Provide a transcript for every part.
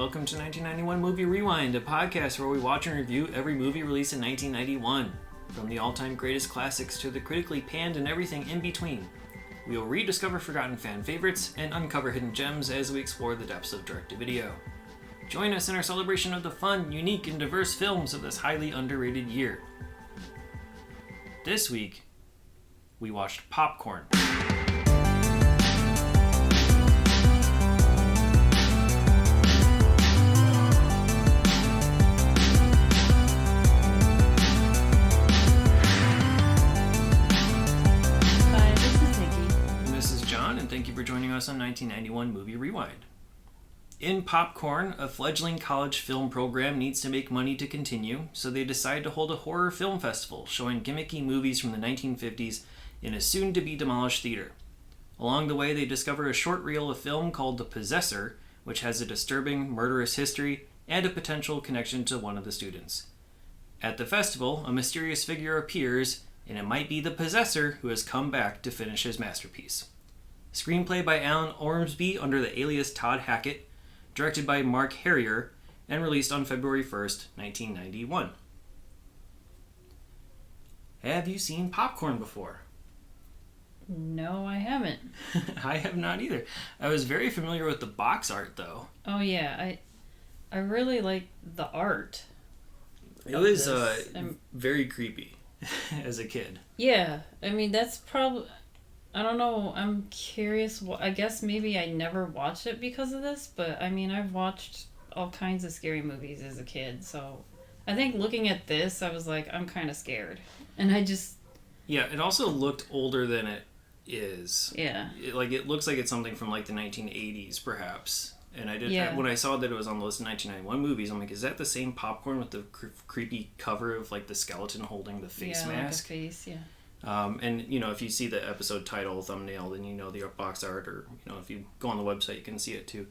Welcome to 1991 Movie Rewind, a podcast where we watch and review every movie released in 1991. From the all-time greatest classics to the critically panned and everything in between. We will rediscover forgotten fan favorites and uncover hidden gems as we explore the depths of direct-to-video. Join us in our celebration of the fun, unique, and diverse films of this highly underrated year. This week, we watched Popcorn. Thank you for joining us on 1991 Movie Rewind. In Popcorn, a fledgling college film program needs to make money to continue, so they decide to hold a horror film festival showing gimmicky movies from the 1950s in a soon-to-be-demolished theater. Along the way, they discover a short reel of film called The Possessor, which has a disturbing, murderous history and a potential connection to one of the students. At the festival, a mysterious figure appears, and it might be the Possessor who has come back to finish his masterpiece. Screenplay by Alan Ormsby under the alias Todd Hackett, directed by Mark Harrier, and released on February 1st, 1991. Have you seen Popcorn before? No, I haven't. I have not either. I was very familiar with the box art, though. Oh, yeah. I really like the art. It was very creepy as a kid. Yeah. I mean, that's probably... I don't know, I'm curious, I guess maybe I never watched it because of this, but I mean, I've watched all kinds of scary movies as a kid, so I think looking at this, I was like, I'm kind of scared, and I just... Yeah, it also looked older than it is. Yeah. It looks like it's something from, the 1980s, perhaps, and when I saw that it was on the list of 1991 movies, I'm like, is that the same Popcorn with the creepy cover of, the skeleton holding the face mask? Yeah, like a face, yeah. And, if you see the episode title thumbnail, then you know the box art, or, if you go on the website, you can see it too.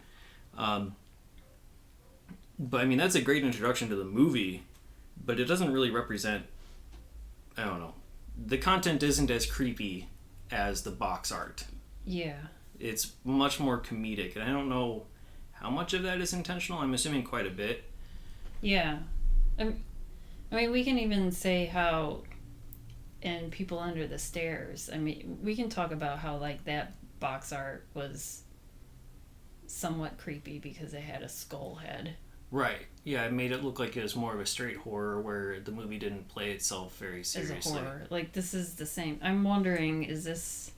But, I mean, that's a great introduction to the movie, but it doesn't really represent, I don't know, the content isn't as creepy as the box art. Yeah. It's much more comedic, and I don't know how much of that is intentional. I'm assuming quite a bit. Yeah. I mean, we can even say how... And People Under the Stairs. I mean, we can talk about how, that box art was somewhat creepy because it had a skull head. Right. Yeah, it made it look like it was more of a straight horror where the movie didn't play itself very seriously. As a horror. This is the same. I'm wondering, is this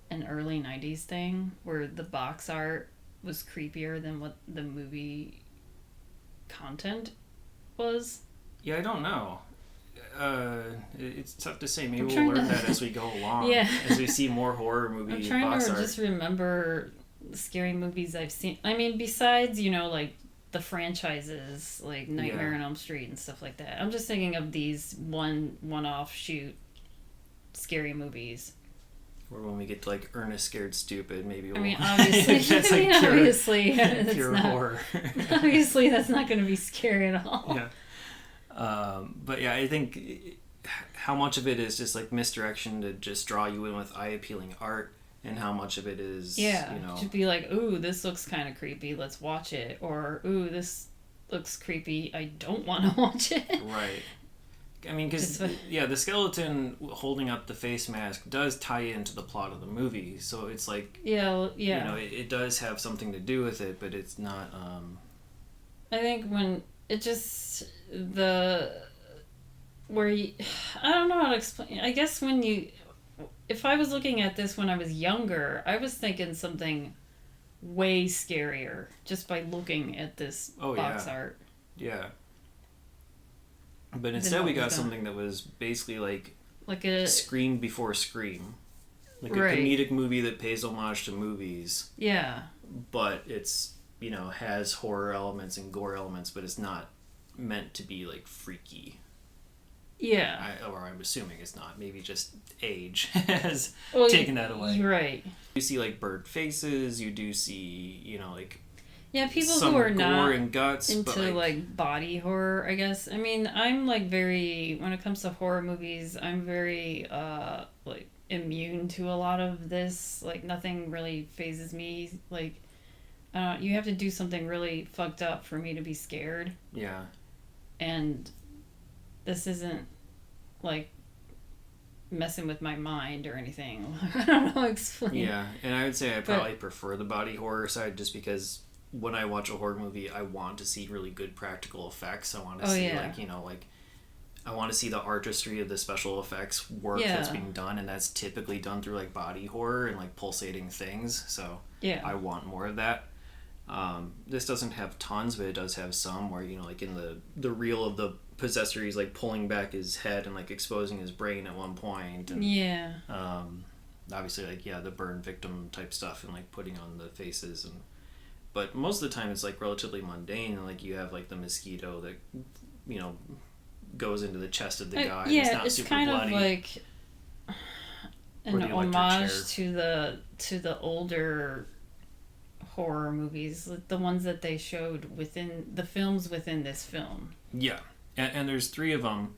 an early 90s thing where the box art was creepier than what the movie content was? Yeah, I don't know. It's tough to say. Maybe we'll learn that as we go along. Yeah. As we see more horror movie box art. I'm trying to just remember scary movies I've seen. I mean, besides, the franchises, like Nightmare on Elm Street and stuff like that. I'm just thinking of these one-off shoot scary movies. Or when we get to, Ernest Scared Stupid, maybe we'll... obviously. That's obviously. Pure horror. Obviously, that's not going to be scary at all. Yeah. But yeah, I think how much of it is just misdirection to just draw you in with eye-appealing art, and how much of it is to be like, ooh, this looks kind of creepy, let's watch it, or ooh, this looks creepy, I don't want to watch it. Right. I mean, because the skeleton holding up the face mask does tie into the plot of the movie, so it's it does have something to do with it, but it's not. I think when it just I don't know how to explain. I guess if I was looking at this when I was younger, I was thinking something way scarier just by looking at this box art. Yeah. But instead we got something that was basically like a Scream before Scream. A comedic movie that pays homage to movies. Yeah. But it's, has horror elements and gore elements, but it's not meant to be freaky. Yeah. I'm assuming it's not. Maybe just age has taken that away. You're right. You see bird faces. You do see people who are not and guts, into body horror. I guess. I mean, I'm very when it comes to horror movies, I'm very immune to a lot of this. Nothing really phases me. you have to do something really fucked up for me to be scared. Yeah. And this isn't like messing with my mind or anything. I don't know how to explain. Yeah, and I would say I probably prefer the body horror side just because when I watch a horror movie, I want to see really good practical effects. I want to see I want to see the artistry of the special effects work that's being done, and that's typically done through like body horror and like pulsating things. So I want more of that. This doesn't have tons, but it does have some where, like in the reel of the Possessor, he's like pulling back his head and like exposing his brain at one point. And, obviously like, the burn victim type stuff and like putting on the faces. But most of the time it's like relatively mundane, and like you have like the mosquito that, goes into the chest of the guy. It's super kind bloody. of like an homage to the older horror movies, the ones that they showed within the films within this film. Yeah, and there's 3 of them,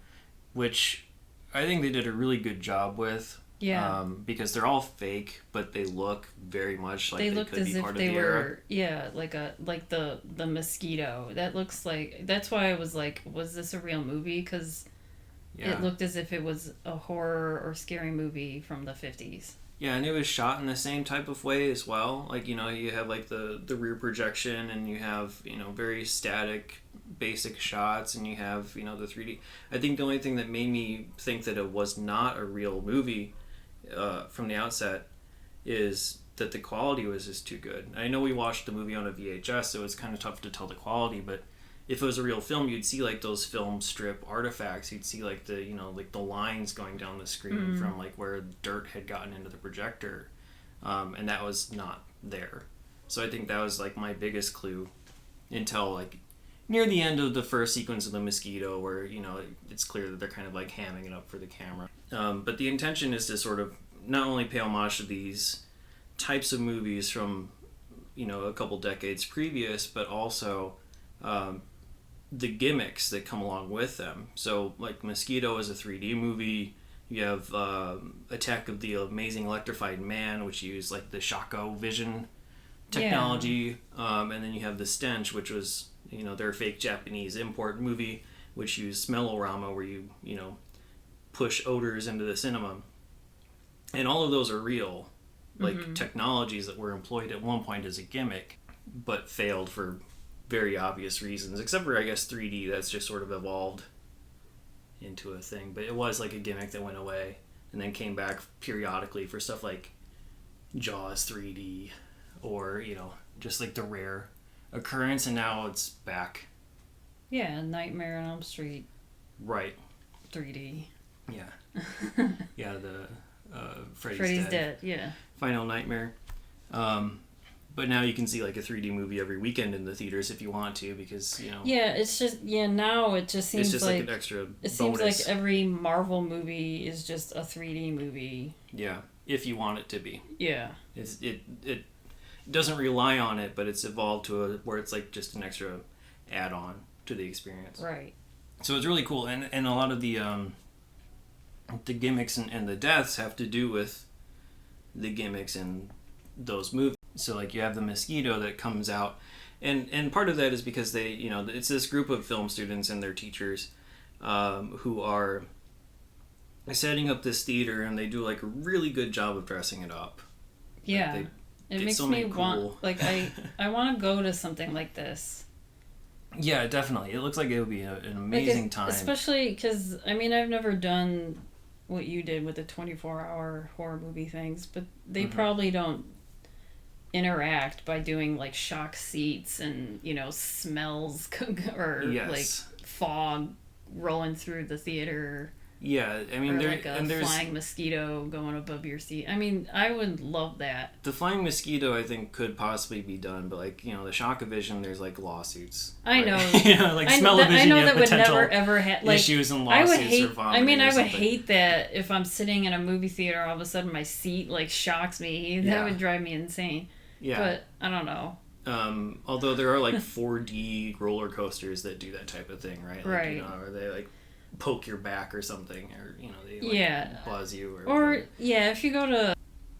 which I think they did a really good job with. Yeah. Because they're all fake, but they look very much like they looked could as be if part they of the were era. like the mosquito. That looks like, that's why I was like, was this a real movie? Because it looked as if it was a horror or scary movie from the 50s. Yeah, and it was shot in the same type of way as well. Like, you have like the rear projection, and you have, very static, basic shots, and you have, the 3D. I think the only thing that made me think that it was not a real movie from the outset is that the quality was just too good. I know we watched the movie on a VHS, so it's kind of tough to tell the quality, but if it was a real film, you'd see like those film strip artifacts. You'd see like the, like the lines going down the screen from like where dirt had gotten into the projector. And that was not there. So I think that was like my biggest clue until like near the end of the first sequence of the mosquito, where, it's clear that they're kind of like hamming it up for the camera. But the intention is to sort of not only pay homage to these types of movies from, a couple decades previous, but also the gimmicks that come along with them. So like Mosquito is a 3D movie. You have Attack of the Amazing Electrified Man, which used like the Shaco vision technology. And then you have The Stench, which was, their fake Japanese import movie, which used smellorama, where you push odors into the cinema. And all of those are real, like technologies that were employed at one point as a gimmick, but failed for very obvious reasons, except for I guess 3D. That's just sort of evolved into a thing, but it was like a gimmick that went away and then came back periodically for stuff like Jaws 3D, or just like the rare occurrence, and now it's back. Nightmare on Elm Street, right? 3D. The Freddy's Dead. Final Nightmare. But now you can see like a 3D movie every weekend in the theaters if you want to, because it's just now it just seems it's just like an extra bonus. Seems like every Marvel movie is just a 3D movie. Yeah, if you want it to be. Yeah. It doesn't rely on it, but it's evolved to where it's like just an extra add-on to the experience. Right. So it's really cool, and a lot of the gimmicks and the deaths have to do with the gimmicks in those movies. So like you have the mosquito that comes out, and part of that is because they, it's this group of film students and their teachers who are setting up this theater, and they do like a really good job of dressing it up. Yeah. Like it makes me want, like, I want to go to something like this. Yeah, definitely. It looks like it would be an amazing time. Especially because, I've never done what you did with the 24-hour horror movie things, but they probably don't interact by doing like shock seats and smells or like fog rolling through the theater. There's like a flying mosquito going above your seat. I would love that. The flying mosquito, I think, could possibly be done, but like the shock-o-vision, there's like lawsuits. I know. Like smell-o-vision, I know you have that would potential never ever like issues and lawsuits or vomiting. I would hate that if I'm sitting in a movie theater, all of a sudden my seat like shocks me. That would drive me insane. Yeah. But I don't know. Although there are like 4D roller coasters that do that type of thing, right? Like, right. Or they like poke your back or something, or they like buzz you, or if you go to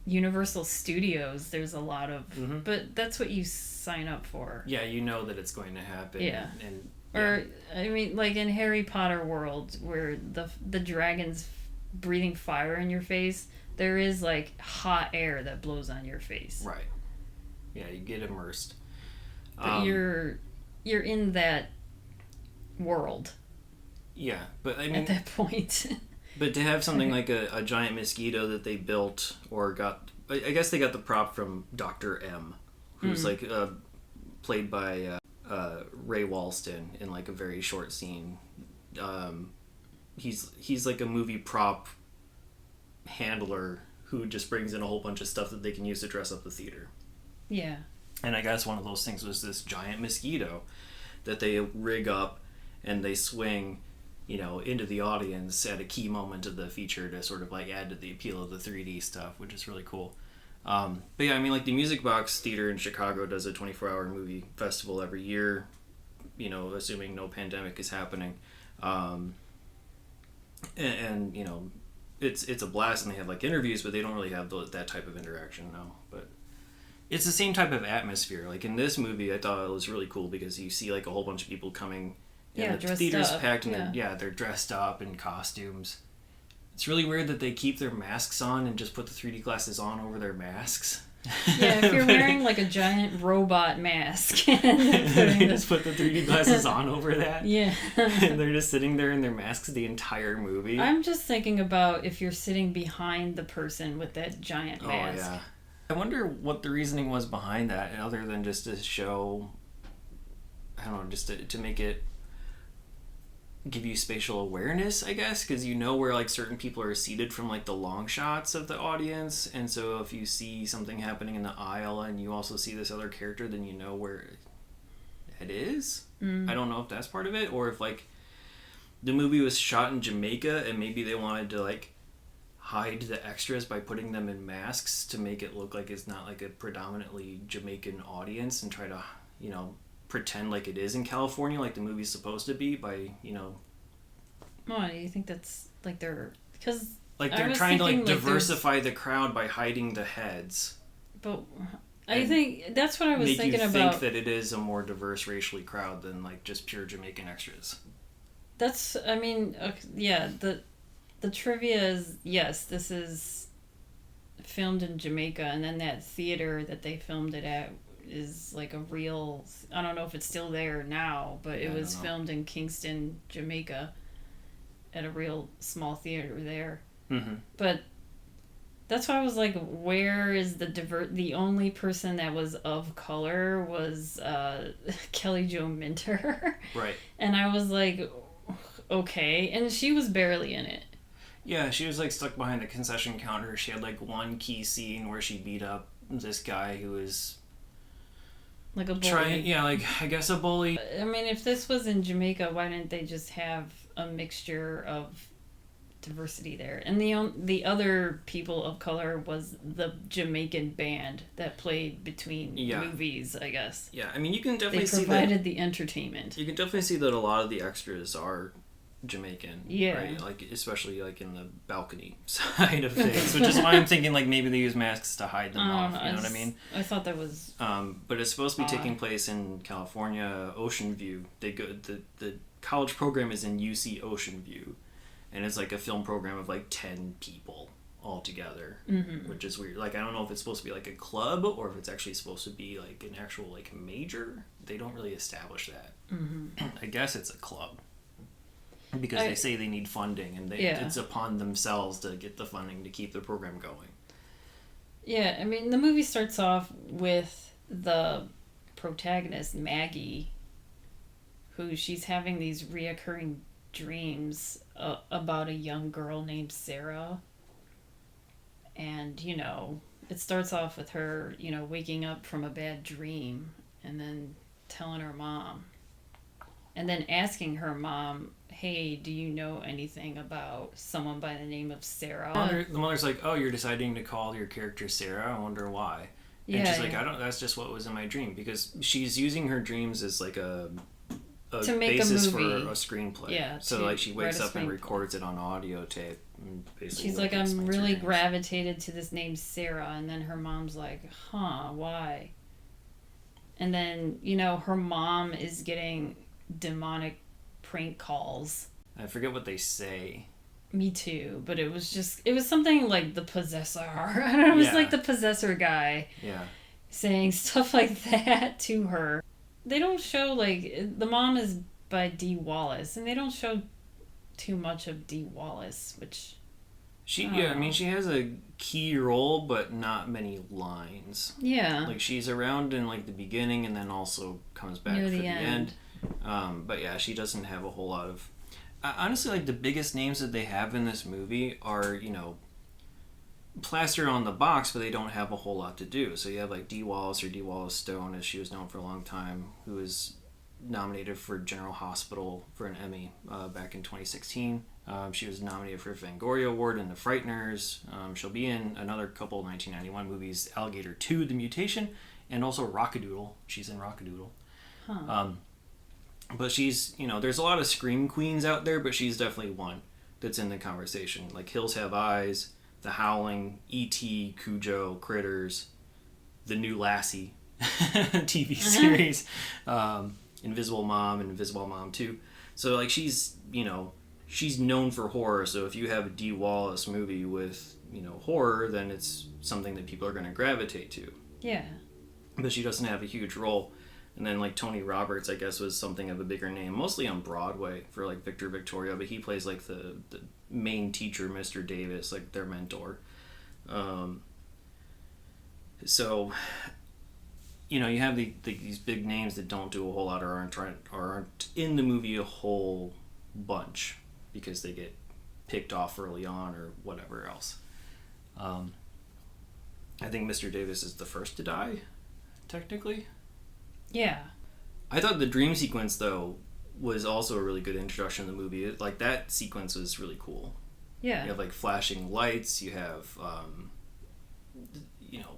Universal Studios, there's a lot of, but that's what you sign up for. Yeah, you know that it's going to happen. Yeah. And Or, I mean, like in Harry Potter world, where the dragon's breathing fire in your face, there is like hot air that blows on your face. Right. Yeah, you get immersed. But you're in that world. Yeah, but I mean, at that point. But to have something like a giant mosquito that they built or got, I guess they got the prop from Dr. M, who's like played by Ray Walston in like a very short scene. He's like a movie prop handler who just brings in a whole bunch of stuff that they can use to dress up the theater. Yeah. And I guess one of those things was this giant mosquito that they rig up and they swing, you know, into the audience at a key moment of the feature to sort of like add to the appeal of the 3D stuff, which is really cool. But yeah, I mean, like the Music Box Theater in Chicago does a 24-hour movie festival every year, you know, assuming no pandemic is happening. And you know, it's a blast, and they have like interviews, but they don't really have that type of interaction, no. But it's the same type of atmosphere. Like in this movie, I thought it was really cool because you see like a whole bunch of people coming. And the theater's packed, and they're dressed up in costumes. It's really weird that they keep their masks on and just put the 3D glasses on over their masks. Yeah, if you're wearing like a giant robot mask. They just put the 3D glasses on over that. Yeah. And they're just sitting there in their masks the entire movie. I'm just thinking about if you're sitting behind the person with that giant mask. Oh, yeah. I wonder what the reasoning was behind that, other than just to show, I don't know, just to make it give you spatial awareness, I guess, because you know where like certain people are seated from like the long shots of the audience, and so if you see something happening in the aisle and you also see this other character, then you know where it is. I don't know if that's part of it, or if like the movie was shot in Jamaica and maybe they wanted to like hide the extras by putting them in masks to make it look like it's not like a predominantly Jamaican audience, and try to, you know, pretend like it is in California, like the movie's supposed to be, by, you know. Why do you think that's like because like they're trying to like diversify the crowd by hiding the heads. But I think that's what I was thinking about. Make you think that it is a more diverse racially crowd than like just pure Jamaican extras. That's, I mean, yeah, the trivia is, yes, this is filmed in Jamaica, and then that theater that they filmed it at is like a real, I don't know if it's still there now, but it was filmed in Kingston, Jamaica, at a real small theater there. But that's why I was like, where is the only person that was of color was Kelly Jo Minter. Right. And I was like, okay, and she was barely in it. Yeah, she was like stuck behind the concession counter. She had like one key scene where she beat up this guy who was like a bully. I guess a bully. I mean, if this was in Jamaica, why didn't they just have a mixture of diversity there? And the other people of color was the Jamaican band that played between movies, I guess. Yeah, I mean, you can definitely see that. They provided the entertainment. You can definitely see that a lot of the extras are Jamaican, right? Like, especially like in the balcony side of things, which is why I'm thinking like maybe they use masks to hide them off. You know what I mean? I thought that was. But it's supposed to be taking place in California, Ocean View. They go the college program is in UC Ocean View, and it's like a film program of like 10 people all together, which is weird. Like, I don't know if it's supposed to be like a club or if it's actually supposed to be like an actual like major. They don't really establish that. I guess it's a club. Because they say they need funding, and it's upon themselves to get the funding to keep the program going. Yeah, I mean, the movie starts off with the protagonist, Maggie, who she's having these reoccurring dreams about a young girl named Sarah. And, you know, it starts off with her, you know, waking up from a bad dream and then telling her mom. And then asking her mom, hey, do you know anything about someone by the name of Sarah? The mother's like, oh, you're deciding to call your character Sarah? I wonder why. And she's like, that's just what was in my dream. Because she's using her dreams as like a basis for a screenplay. Yeah, so like she wakes up and records it on audio tape And basically She's like, I'm really gravitated to this name Sarah, and then her mom's like, huh, why? And then, you know, her mom is getting demonic prank calls. I forget what they say. Me too, but it was something like the Possessor. I don't know, it was like the Possessor guy. Yeah. Saying stuff like that to her. They don't show, like, the mom is by Dee Wallace, and they don't show too much of Dee Wallace, which... I mean, she has a key role, but not many lines. Yeah. Like, she's around in, like, the beginning and then also comes back near for the end. But yeah, she doesn't have a whole lot of... honestly, like, the biggest names that they have in this movie are, you know, plastered on the box, but they don't have a whole lot to do. So you have, like, Dee Wallace, or Dee Wallace Stone, as she was known for a long time, who was nominated for General Hospital for an Emmy back in 2016. She was nominated for a Fangoria Award in The Frighteners. She'll be in another couple 1991 movies, Alligator 2, The Mutation, and also Rockadoodle. She's in Rockadoodle. Huh. But she's, you know, there's a lot of Scream Queens out there, but she's definitely one that's in the conversation. Like Hills Have Eyes, The Howling, E.T., Cujo, Critters, The New Lassie TV series, Invisible Mom, and Invisible Mom 2. So, like, she's, you know, she's known for horror, so if you have a Dee Wallace movie with, you know, horror, then it's something that people are going to gravitate to. Yeah. But she doesn't have a huge role. And then, like, Tony Roberts, I guess, was something of a bigger name, mostly on Broadway for, like, Victor Victoria, but he plays, like, the main teacher, Mr. Davis, like, their mentor. So, you know, you have these big names that don't do a whole lot or aren't in the movie a whole bunch because they get picked off early on or whatever else. I think Mr. Davis is the first to die, technically. Yeah. I thought the dream sequence, though, was also a really good introduction to the movie. Like, that sequence was really cool. Yeah. You have, like, flashing lights. You have, you know,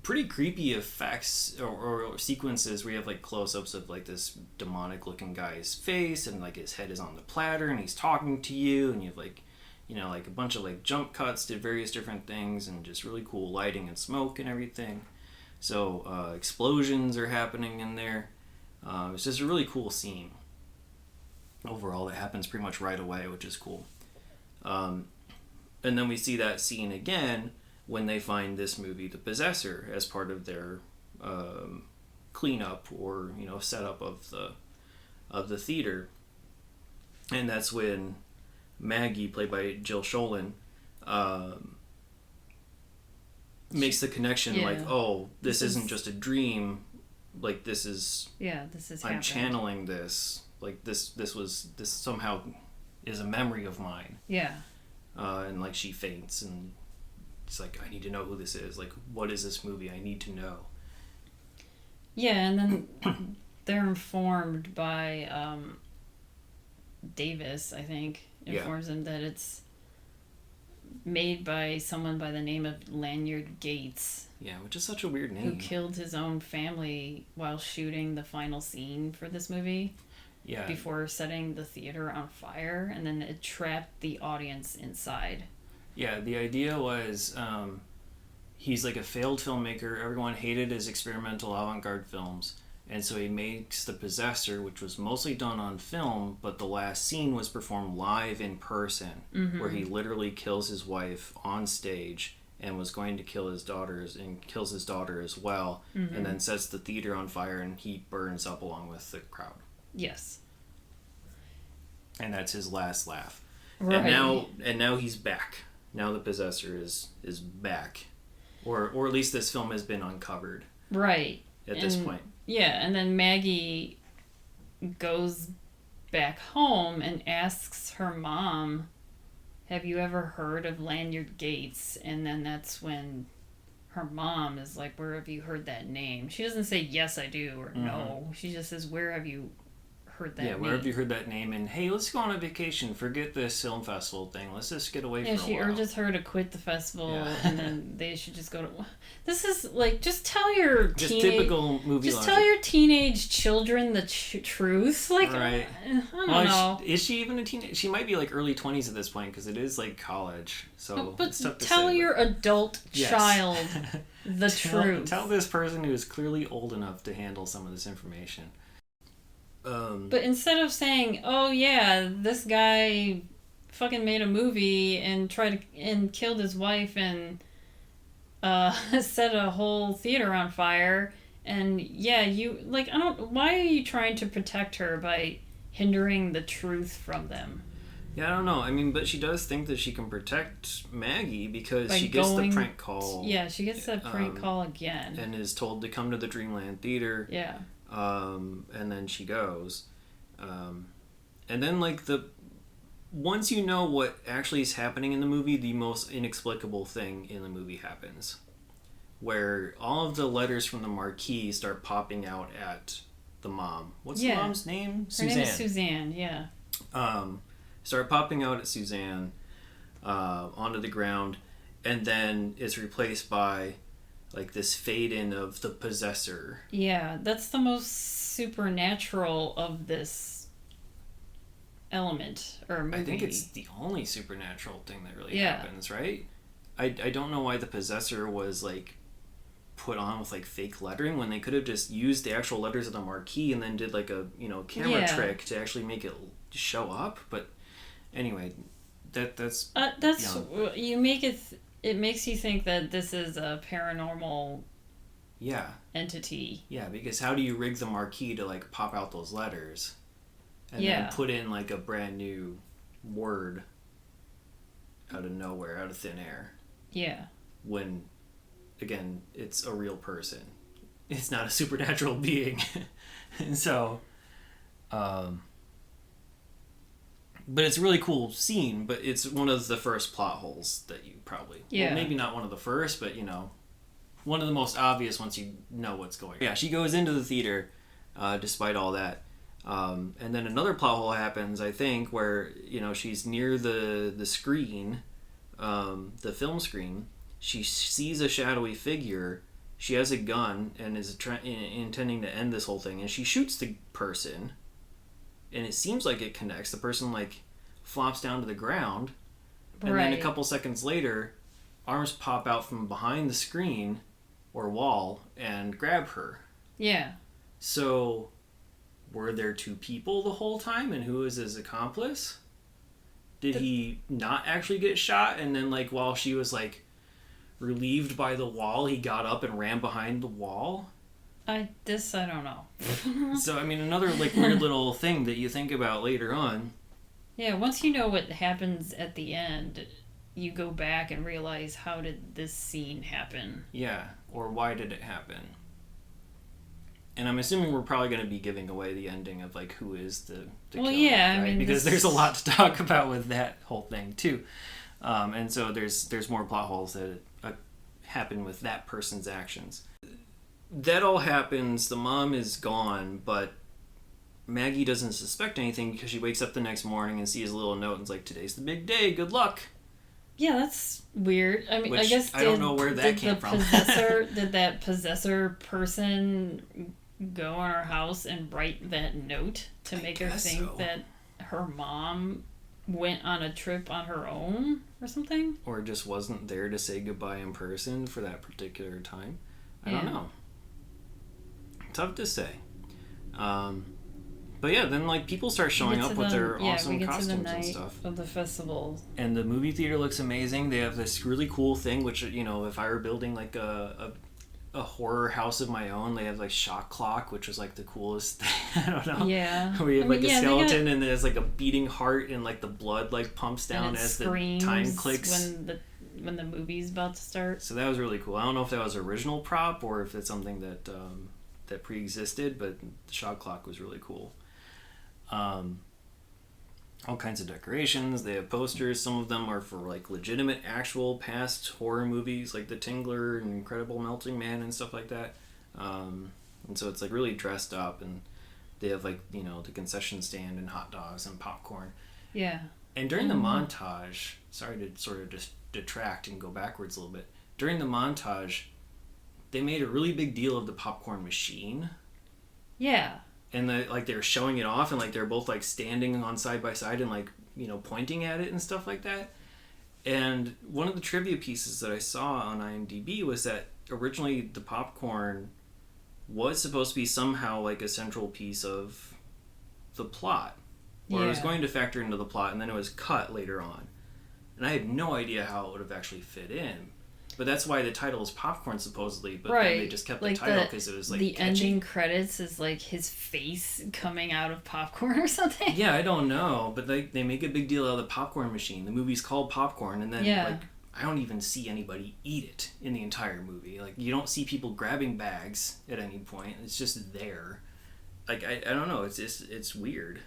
pretty creepy effects or sequences where you have, like, close-ups of, like, this demonic-looking guy's face and, like, his head is on the platter and he's talking to you, and you have, like, you know, like, a bunch of, like, jump cuts to various different things and just really cool lighting and smoke and everything. So, explosions are happening in there. It's just a really cool scene. Overall, that happens pretty much right away, which is cool. And then we see that scene again when they find this movie, The Possessor, as part of their cleanup or, you know, setup of the theater. And that's when Maggie, played by Jill Sholin, makes the connection, like, oh, this isn't just a dream, like, this is I'm happened. channeling this, like, this somehow is a memory of mine. And, like, she faints and it's like, I need to know who this is, like, what is this movie, I need to know. And then they're informed by Davis, I think, informs them that it's made by someone by the name of Lanyard Gates. Yeah, which is such a weird name. Who killed his own family while shooting the final scene for this movie. Yeah. Before setting the theater on fire, and then it trapped the audience inside. Yeah, the idea was he's like a failed filmmaker. Everyone hated his experimental avant-garde films. And so he makes The Possessor, which was mostly done on film, but the last scene was performed live in person, where he literally kills his wife on stage and was going to kill his daughters and kills his daughter as well, and then sets the theater on fire and he burns up along with the crowd. Yes. And that's his last laugh. Right. And now he's back. Now The Possessor is back. Or at least this film has been uncovered. Right. At this point. Yeah, and then Maggie goes back home and asks her mom, have you ever heard of Lanyard Gates? And then that's when her mom is like, where have you heard that name? She doesn't say, yes, I do, or no. She just says, where have you heard that name. Yeah, where have you heard that name? And hey, let's go on a vacation. Forget this film festival thing. Let's just get away for a while. Yeah, she urges her to quit the festival, and then they should just go to... This is, like, just tell your typical movie Just logic. tell your teenage children the truth. Like, right. I don't know. Is she even a teenage? She might be, like, early 20s at this point, because it is, like, college. So But it's tough to tell say, your adult child the truth. Tell this person who is clearly old enough to handle some of this information. But instead of saying, "Oh yeah, this guy fucking made a movie and killed his wife and set a whole theater on fire," and yeah, why are you trying to protect her by hindering the truth from them? Yeah, I don't know. I mean, but she does think that she can protect Maggie because she gets the prank call. Yeah, she gets the prank call again. And is told to come to the Dreamland Theater. Yeah. And then she goes. And then, like, once you know what actually is happening in the movie, the most inexplicable thing in the movie happens. Where all of the letters from the marquee start popping out at the mom. What's the mom's name? Suzanne. Her name is Suzanne, yeah. Start popping out at Suzanne onto the ground, and then it's replaced by, like, this fade in of the Possessor. Yeah, that's the most supernatural of this element or movie. I think it's the only supernatural thing that really happens, right? I don't know why the Possessor was, like, put on with, like, fake lettering when they could have just used the actual letters of the marquee and then did, like, a camera trick to actually make it show up. But anyway, that's you make it. It makes you think that this is a paranormal entity. Yeah, because how do you rig the marquee to, like, pop out those letters and then put in, like, a brand new word out of nowhere, out of thin air? Yeah. When, again, it's a real person. It's not a supernatural being. And so, but it's a really cool scene, but it's one of the first plot holes that you probably... Yeah. Well, maybe not one of the first, but, one of the most obvious once you know what's going on. Yeah, she goes into the theater, despite all that. And then another plot hole happens, I think, where, she's near the screen, the film screen. She sees a shadowy figure. She has a gun and is intending to end this whole thing. And she shoots the person. And it seems like it connects. The person, like, flops down to the ground. And then a couple seconds later, arms pop out from behind the screen or wall and grab her. Yeah. So, were there two people the whole time? And who is his accomplice? Did he not actually get shot? And then, like, while she was, like, relieved by the wall, he got up and ran behind the wall? I don't know. So, I mean, another, like, weird little thing that you think about later on. Yeah, once you know what happens at the end, you go back and realize, how did this scene happen? Yeah, or why did it happen? And I'm assuming we're probably going to be giving away the ending of, like, who is the killer, yeah, right? I mean... Because there's a lot to talk about with that whole thing, too. And so there's more plot holes that happen with that person's actions. That all happens, the mom is gone, but Maggie doesn't suspect anything because she wakes up the next morning and sees a little note and is like, today's the big day, good luck. Yeah, that's weird. I mean, Which I guess I don't know where that came from. Did that Possessor person go in her house and write that note to make her think that her mom went on a trip on her own or something? Or just wasn't there to say goodbye in person for that particular time. I don't know. Tough to say. But yeah, then, like, people start showing up with their awesome costumes and stuff. Of the festival. And the movie theater looks amazing. They have this really cool thing, which, if I were building, like, a horror house of my own, they have, like, shot clock, which was, like, the coolest thing. I don't know. Yeah. Where you have, like, a skeleton and there's, like, a beating heart and, like, the blood, like, pumps down as the time clicks. When the movie's about to start. So that was really cool. I don't know if that was original prop or if it's something that that pre-existed, but the shot clock was really cool. All kinds of decorations. They have posters. Some of them are for, like, legitimate, actual past horror movies, like The Tingler and Incredible Melting Man and stuff like that. And so it's, like, really dressed up. And They have like, you know, the concession stand and hot dogs and popcorn. Yeah. And during the montage, sorry to sort of just detract and go backwards a little bit. During the montage, they made a really big deal of the popcorn machine. Yeah. And they were showing it off, and like they're both like standing on side by side and like, you know, pointing at it and stuff like that. And one of the trivia pieces that I saw on IMDb was that originally the popcorn was supposed to be somehow like a central piece of the plot. Or it was going to factor into the plot, and then it was cut later on. And I had no idea how it would have actually fit in. But that's why the title is Popcorn, supposedly. But then they just kept the title because it was like the catchy. Ending credits is like his face coming out of popcorn or something. Yeah, I don't know. But they make a big deal out of the popcorn machine. The movie's called Popcorn, and then like I don't even see anybody eat it in the entire movie. Like, you don't see people grabbing bags at any point. It's just there. Like, I don't know. It's weird.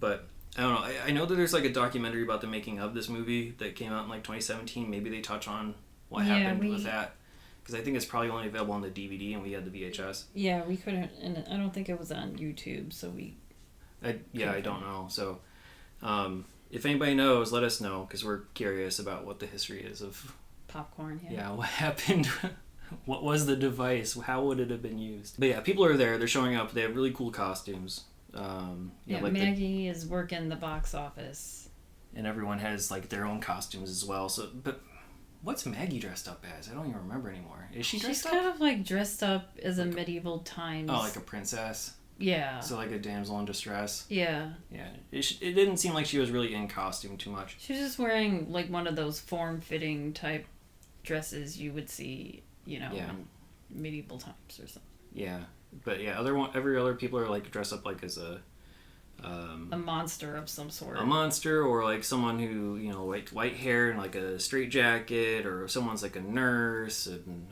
But I don't know. I know that there's like a documentary about the making of this movie that came out in like 2017. Maybe they touch on what happened with that. Because I think it's probably only available on the DVD and we had the VHS. Yeah, we couldn't. And I don't think it was on YouTube, so we... I don't know. So if anybody knows, let us know, because we're curious about what the history is of... Popcorn, Yeah, what happened? What was the device? How would it have been used? But yeah, people are there. They're showing up. They have really cool costumes. Like Maggie is working the box office. And everyone has like their own costumes as well. So, but what's Maggie dressed up as? I don't even remember anymore. Is she dressed up? She's kind of like dressed up as a medieval times. Oh, like a princess? Yeah. So like a damsel in distress? Yeah. Yeah. It didn't seem like she was really in costume too much. She was just wearing like one of those form-fitting type dresses you would see, you know, in medieval times or something. Yeah. But yeah, every other people are like dressed up like as a monster of some sort. A monster, or like someone who, you know, white hair and like a straight jacket, or someone's like a nurse. And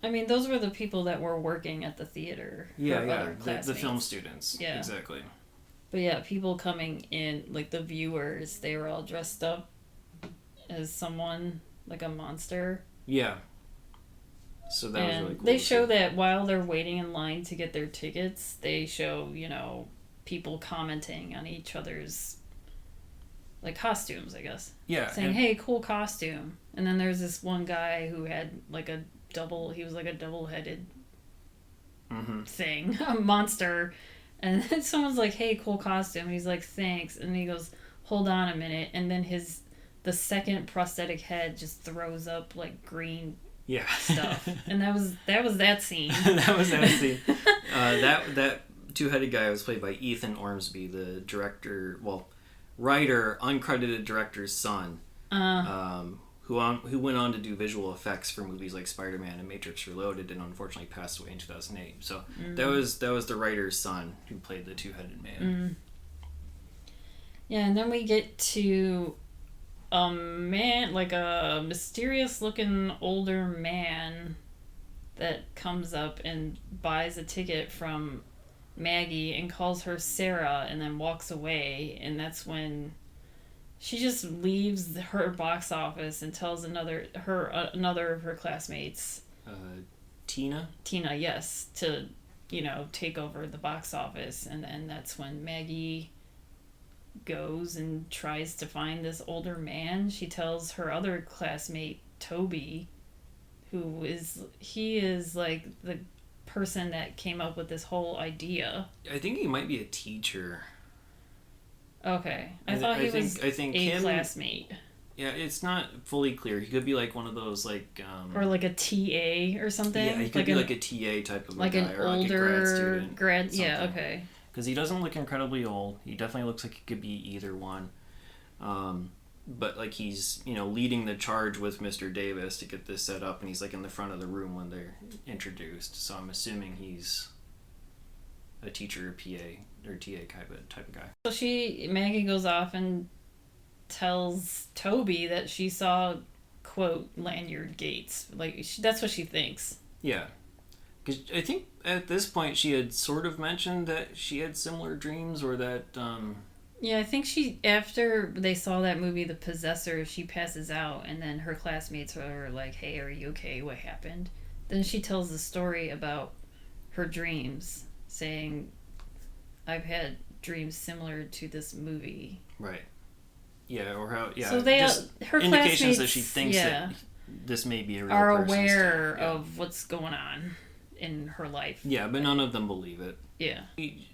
I mean, those were the people that were working at the theater. Yeah, the film students. Yeah, exactly. But yeah, people coming in, like the viewers, they were all dressed up as someone, like a monster. Yeah. So that was really cool. They show that while they're waiting in line to get their tickets, they show, you know, people commenting on each other's like costumes, I guess. Yeah. Saying, hey, cool costume. And then there's this one guy who had like he was like a double-headed thing, a monster. And then someone's like, hey, cool costume. And he's like, thanks. And he goes, hold on a minute. And then the second prosthetic head just throws up like green stuff. And that was that scene. That was that scene. That two-headed guy was played by Ethan Ormsby, the writer, uncredited director's son, who went on to do visual effects for movies like Spider-Man and Matrix Reloaded, and unfortunately passed away in 2008. So that was the writer's son who played the two-headed man. Yeah, and then we get to a man, like a mysterious looking older man that comes up and buys a ticket from Maggie and calls her Sarah and then walks away, and that's when she just leaves her box office and tells another of her classmates, Tina, yes, to, you know, take over the box office. And then that's when Maggie goes and tries to find this older man. She tells her other classmate, Toby, he is like the person that came up with this whole idea. I think he might be a teacher. Okay. I thought he was a classmate. Yeah, it's not fully clear. He could be like one of those like... or like a TA or something? Yeah, he could be like a TA type of like a guy. An or older like a grad student. Yeah, okay. Because he doesn't look incredibly old. He definitely looks like he could be either one. But like he's, you know, leading the charge with Mr. Davis to get this set up, and he's like in the front of the room when they're introduced. So I'm assuming he's a teacher, PA, or TA type of guy. So Maggie goes off and tells Toby that she saw, quote, lanyard gates. Like, that's what she thinks. Yeah. Because I think at this point she had sort of mentioned that she had similar dreams, or that... Yeah, I think after they saw that movie, The Possessor, she passes out, and then her classmates are like, hey, are you okay? What happened? Then she tells the story about her dreams. saying, "I've had dreams similar to this movie." Right. Yeah, or how? Yeah. So they, just her indications classmates, that she thinks that this may be a real are person aware still. Yeah. of what's going on in her life. Yeah, but none of them believe it. Yeah.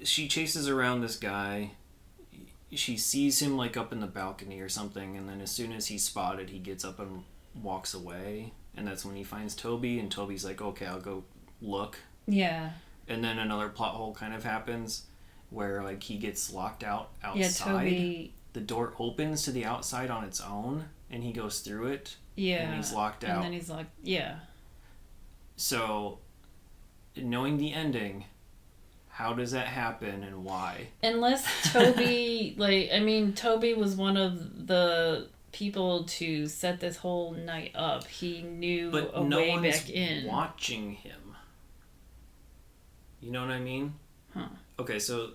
She chases around this guy. She sees him like up in the balcony or something, and then as soon as he's spotted, he gets up and walks away. And that's when he finds Toby, and Toby's like, "Okay, I'll go look." Yeah. And then another plot hole kind of happens where like he gets locked out outside. Yeah, Toby. The door opens to the outside on its own, and he goes through it. Yeah. And he's locked out. And then he's like, yeah. So, knowing the ending, how does that happen and why? Unless Toby, Toby was one of the people to set this whole night up. He knew But a no way one's back in. watching him. You know what I mean? Huh. Okay, so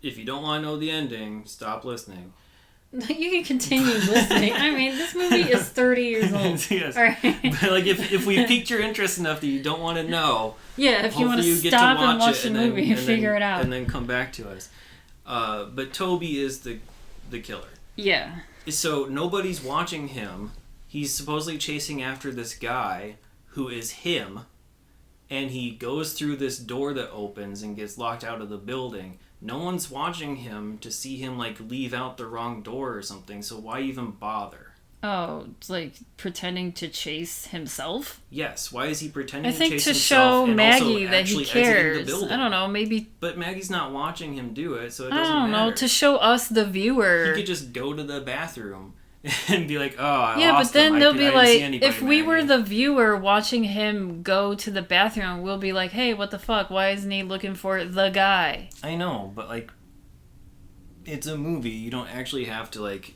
if you don't want to know the ending, stop listening. You can continue listening. I mean, this movie is 30 years old. Yes. All right. But like, if we piqued your interest enough that you don't want to know, Yeah, if you want to stop and watch the movie and figure it out. And then come back to us. But Toby is the killer. Yeah. So nobody's watching him. He's supposedly chasing after this guy who is him. And he goes through this door that opens and gets locked out of the building. No one's watching him to see him like leave out the wrong door or something. So why even bother? Oh, it's like pretending to chase himself? Yes. Why is he pretending I think to chase to himself show and Maggie also that he actually exiting cares. the building? I don't know, maybe. But Maggie's not watching him do it, so it I doesn't don't matter. know, to show us the viewer. He could just go to the bathroom and be like, "Oh, I yeah, lost but then him. they'll I be didn't like, see anybody, if we were Maggie." the viewer watching him go to the bathroom, we'll be like, hey, what the fuck? Why isn't he looking for the guy? I know, but like, it's a movie. You don't actually have to like.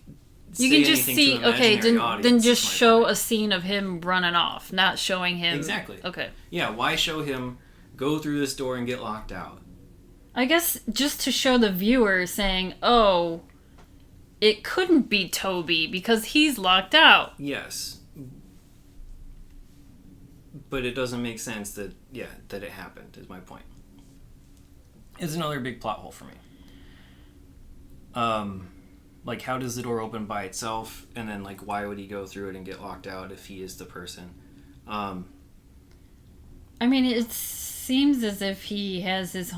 You say can just anything see, to an okay, imaginary then audience, just is my show point. a scene of him running off, not showing him. Exactly. Okay. Yeah, why show him go through this door and get locked out? I guess just to show the viewer saying, oh, it couldn't be Toby because he's locked out. Yes. But it doesn't make sense that it happened, is my point. It's another big plot hole for me. Like, how does the door open by itself? And then, like, why would he go through it and get locked out if he is the person? I mean, it seems as if he has his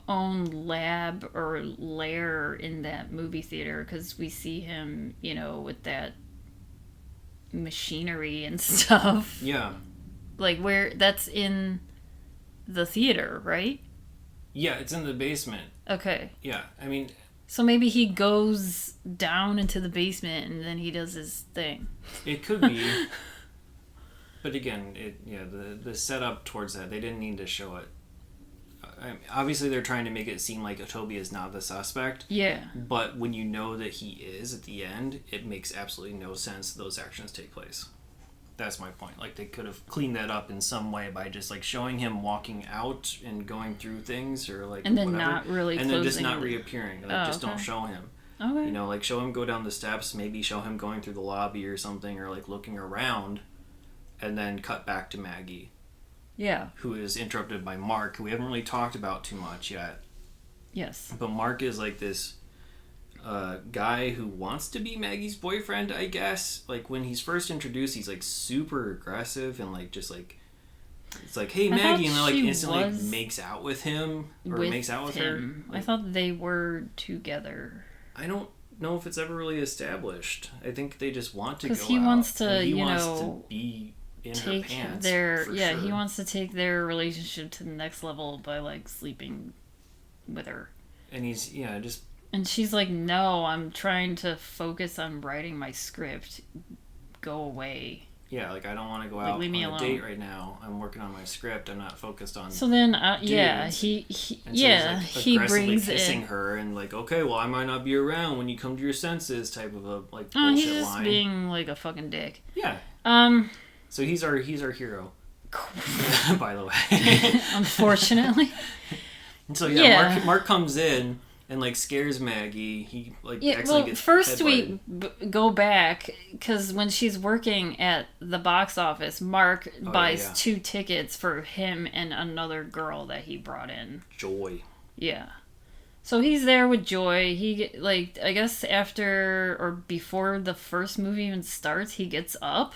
own lab or lair in that movie theater because we see him, with that machinery and stuff. Yeah. Like, where that's in the theater, right? Yeah, it's in the basement. Okay. Yeah, I mean... So maybe he goes down into the basement and then he does his thing. It could be. But again, the setup towards that, they didn't need to show it. Obviously, they're trying to make it seem like Toby is not the suspect. Yeah. But when you know that he is at the end, it makes absolutely no sense that those actions take place. That's my point. Like, they could have cleaned that up in some way by just, like, showing him walking out and going through things or, like, and then whatever. Not really and then just not the... reappearing. Like, just don't show him. Okay. Like, show him go down the steps, maybe show him going through the lobby or something, or, like, looking around, and then cut back to Maggie. Yeah. Who is interrupted by Mark, who we haven't really talked about too much yet. Yes. But Mark is, like, this guy who wants to be Maggie's boyfriend, I guess. Like, when he's first introduced, he's, like, super aggressive and, like, just, like... It's like, hey, Maggie, and then, like, instantly like, makes out with him. Or makes out with her. Like, I thought they were together. I don't know if it's ever really established. I think they just want to go out. Because he wants to, he wants to be in her pants, for sure. He wants to take their relationship to the next level by, like, sleeping with her. And he's, just... And she's like, no, I'm trying to focus on writing my script. Go away. Yeah, like, I don't want to go out on a date right now. I'm working on my script. I'm not focused on So then, dudes. he he brings kissing in... her and, like, okay, well, I might not be around when you come to your senses type of a, like, Oh, bullshit he's just line. being, like, a fucking dick. Yeah. So he's our hero. By the way. Unfortunately. And so, Mark comes in, and like scares Maggie. He like Yeah, accidentally well, gets first headbutted. we go back because when she's working at the box office, Mark buys yeah. 2 tickets for him and another girl that he brought in. Joy. Yeah. So he's there with Joy. Like, I guess after or before the first movie even starts, he gets up.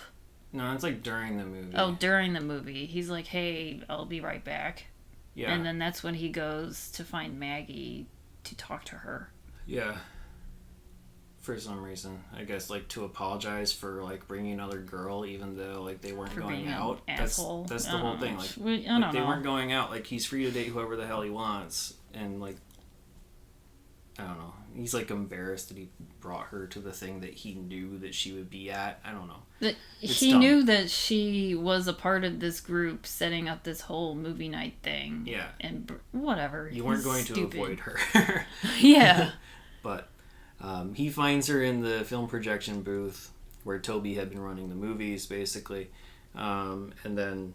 No, it's like during the movie. Oh, during the movie. He's like, hey, I'll be right back. Yeah. And then that's when he goes to find Maggie to talk to her. Yeah. For some reason, I guess, like, to apologize for like bringing another girl, even though like they weren't For going being an out. asshole. That's the I whole don't thing. know. Like, I don't they know. weren't going out. Like, he's free to date whoever the hell he wants, and like, I don't know. He's like embarrassed that he brought her to the thing that he knew that she would be at. I don't know. He dumb. knew that she was a part of this group setting up this whole movie night thing. Yeah. And whatever. You weren't He's going stupid. to avoid her. Yeah. But he finds her in the film projection booth where Toby had been running the movies, basically. And then,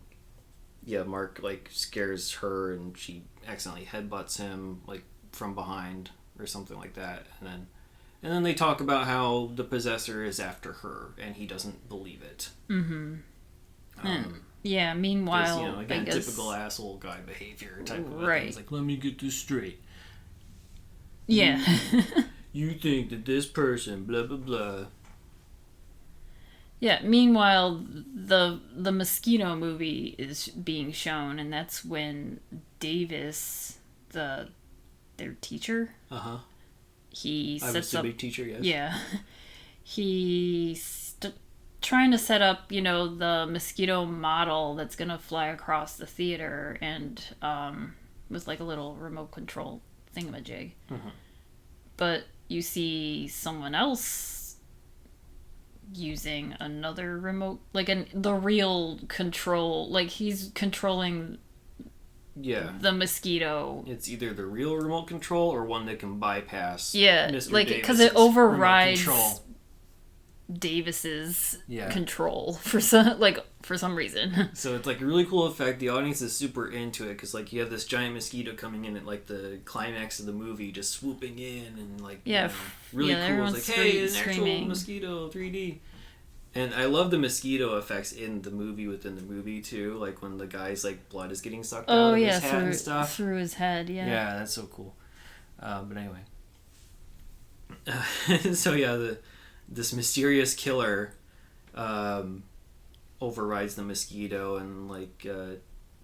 yeah, Mark, like, scares her and she accidentally headbutts him, like, from behind or something like that. And then they talk about how the Possessor is after her and he doesn't believe it. Mm-hmm. Yeah, meanwhile, You know, again, I guess, typical asshole guy behavior type of right. thing. It's like, let me get this straight. Yeah. You think that this person, blah, blah, blah. Yeah, meanwhile, the Mosquito movie is being shown, and that's when Davis, their teacher, Uh-huh. he I was sets a up... big teacher, yes. Yeah. He's trying to set up, the Mosquito model that's going to fly across the theater, and with like a little remote control thingamajig. Mm-hmm. But you see someone else using another remote, like the real control, like he's controlling the Mosquito. It's either the real remote control or one that can bypass Mr. like because Davis's it overrides remote control. Davis's control for some reason. So it's like a really cool effect. The audience is super into it because like you have this giant mosquito coming in at like the climax of the movie, just swooping in and like really cool. It's like, hey, an actual mosquito 3D. And I love the mosquito effects in the movie within the movie too, like when the guy's like blood is getting sucked out of his hat and stuff. Through his head, Yeah, that's so cool. But anyway. So yeah, this mysterious killer overrides the mosquito and like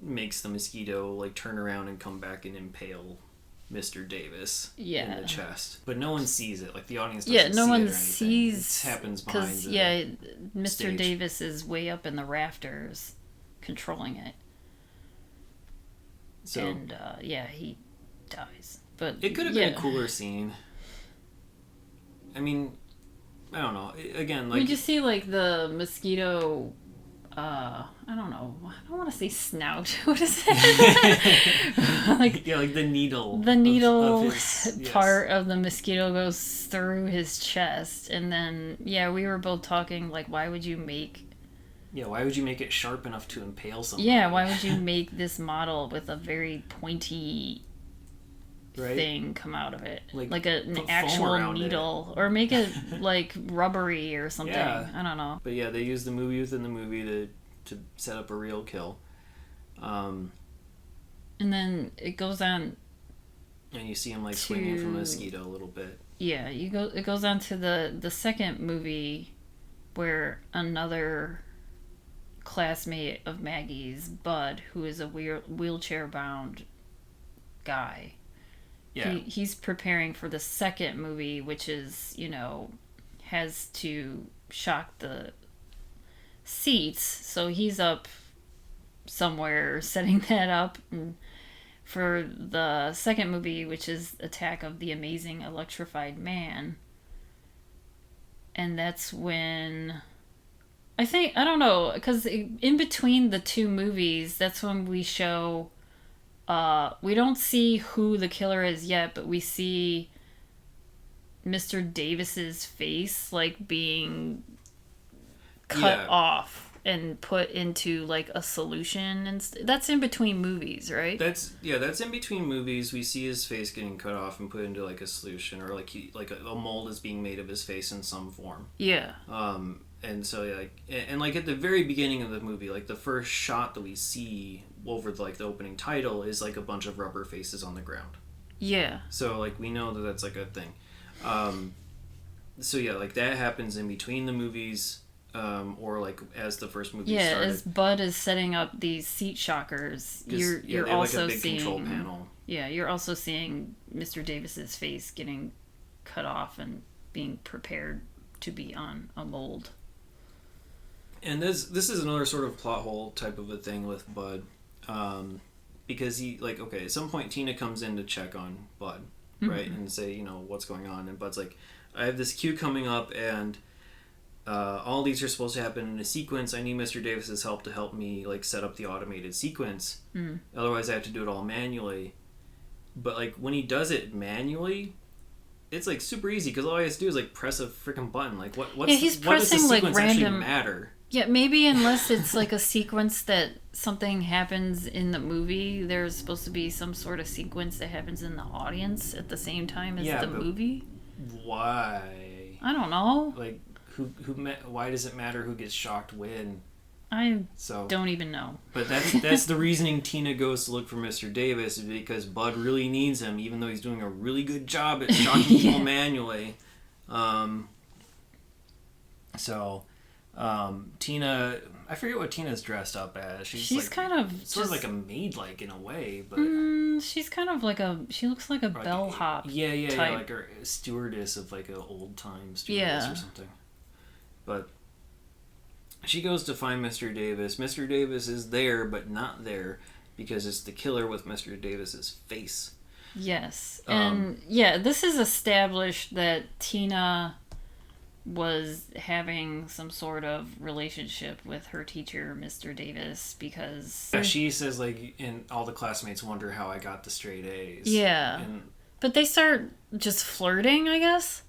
makes the mosquito like turn around and come back and impale Mr. Davis in the chest. But no one sees it. Like the audience doesn't see it or anything. Sees it happens behind the Mr. stage. Davis is way up in the rafters controlling it. So, and he dies. But it could have been a cooler scene. I mean, I don't know. Again, like... We just see, like, the mosquito... I don't know. I don't want to say snout. What is it? like the needle. The needle of his, part of the mosquito goes through his chest. And then, we were both talking, like, why would you make... Yeah, why would you make it sharp enough to impale somebody? Yeah, why would you make this model with a very pointy... thing come out of it, like an actual needle, or make it like rubbery or something. I don't know. But they use the movie within the movie to set up a real kill. And then it goes on, and you see him like swinging from a mosquito a little bit. Yeah, it goes on to the second movie, where another classmate of Maggie's, Bud, who is a wheelchair bound guy. Yeah. He's preparing for the second movie, which is, has to shock the seats. So he's up somewhere setting that up. And for the second movie, which is Attack of the Amazing Electrified Man. And that's when... I don't know, because in between the two movies, that's when we show... we don't see who the killer is yet, but we see Mr. Davis's face, like, being cut off. and put into like a solution, and that's in between movies, right? That's in between movies. We see his face getting cut off and put into like a solution, or like a mold is being made of his face in some form. Yeah. And so like at the very beginning of the movie, like the first shot that we see over the opening title is like a bunch of rubber faces on the ground. Yeah. So like we know that that's like a thing. So yeah, like that happens in between the movies, or like as the first movie started. As Bud is setting up these seat shockers, you're also like a big seeing control panel. Yeah, you're also seeing Mr. Davis's face getting cut off and being prepared to be on a mold. And this is another sort of plot hole type of a thing with Bud, because he at some point Tina comes in to check on Bud, right, and say what's going on, and Bud's like, I have this cue coming up, and all these are supposed to happen in a sequence. I need Mr. Davis's help to help me like set up the automated sequence. Otherwise, I have to do it all manually. But like when he does it manually, it's like super easy because all he has to do is like press a freaking button. Like what does the sequence actually matter? Yeah, maybe unless it's like a sequence that something happens in the movie, there's supposed to be some sort of sequence that happens in the audience at the same time as the movie. Why? I don't know. Like why does it matter who gets shocked when? I don't even know. But that's the reasoning Tina goes to look for Mr. Davis, because Bud really needs him, even though he's doing a really good job at shocking people manually. Tina, I forget what Tina's dressed up as. She's like, kind of sort of like a maid, like in a way, but she's kind of like she looks like a bellhop. Yeah, like a stewardess of like an old time stewardess or something. But she goes to find Mr. Davis. Mr. Davis is there, but not there, because it's the killer with Mr. Davis's face. Yes, and this is established that Tina was having some sort of relationship with her teacher, Mr. Davis, because she says like, and all the classmates wonder how I got the straight A's. Yeah, but they start just flirting, I guess,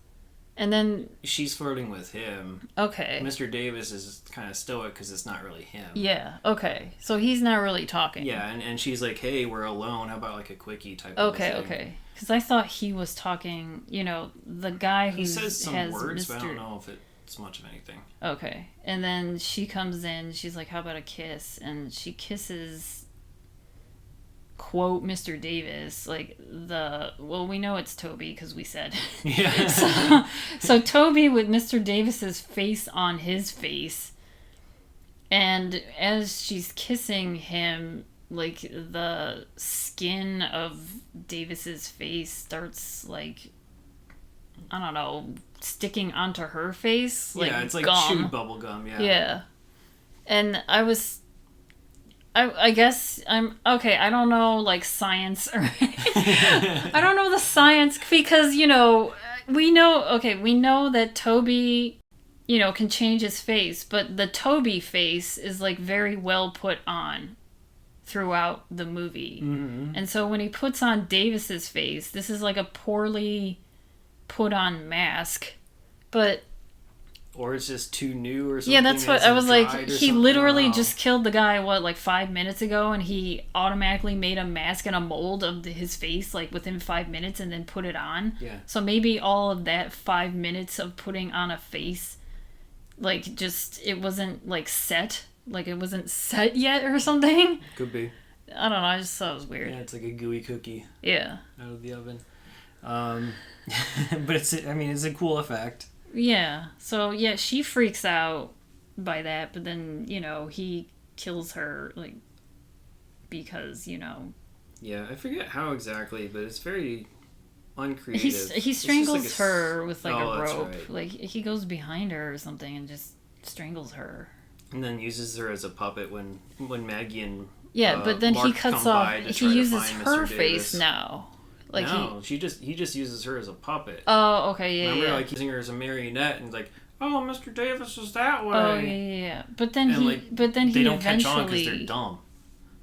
and then she's flirting with him. Okay. Mr. Davis is kind of stoic because it's not really him. Yeah. Okay. So he's not really talking. Yeah, and she's like, "Hey, we're alone. How about like a quickie type of thing?" Okay. Because I thought he was talking, the guy who says some words, but I don't know if it's much of anything. Okay. And then she comes in, she's like, how about a kiss? And she kisses, quote, Mr. Davis, like we know it's Toby because we said. Yeah. so Toby with Mr. Davis's face on his face. And as she's kissing him, like the skin of Davis's face starts like, I don't know, sticking onto her face. Like it's like gum. chewed bubble gum. Yeah. And I guess I'm okay. I don't know like science or I don't know the science because we know that Toby can change his face, but the Toby face is like very well put on throughout the movie. And so when he puts on Davis's face, this is like a poorly put on mask, or it's just too new or something. Yeah, that's what I was like. He literally just killed the guy 5 minutes ago, and he automatically made a mask and a mold of his face like within 5 minutes and then put it on. Yeah. So maybe all of that 5 minutes of putting on a face, like just it wasn't like set. Like it wasn't set yet or something. Could be. I don't know. I just thought it was weird. Yeah, it's like a gooey cookie. Yeah. Out of the oven. But it's a cool effect. Yeah. So yeah, she freaks out by that, but then he kills her like because Yeah, I forget how exactly, but it's very uncreative. He strangles her with like a rope. Right. Like he goes behind her or something and just strangles her. And then uses her as a puppet when Maggie and but then Mark he cuts off. He uses her face now. Like he just uses her as a puppet. Oh, okay, yeah. Remember, like using her as a marionette and like, oh, Mr. Davis is that way. Oh, yeah. But then they don't catch on because they're dumb.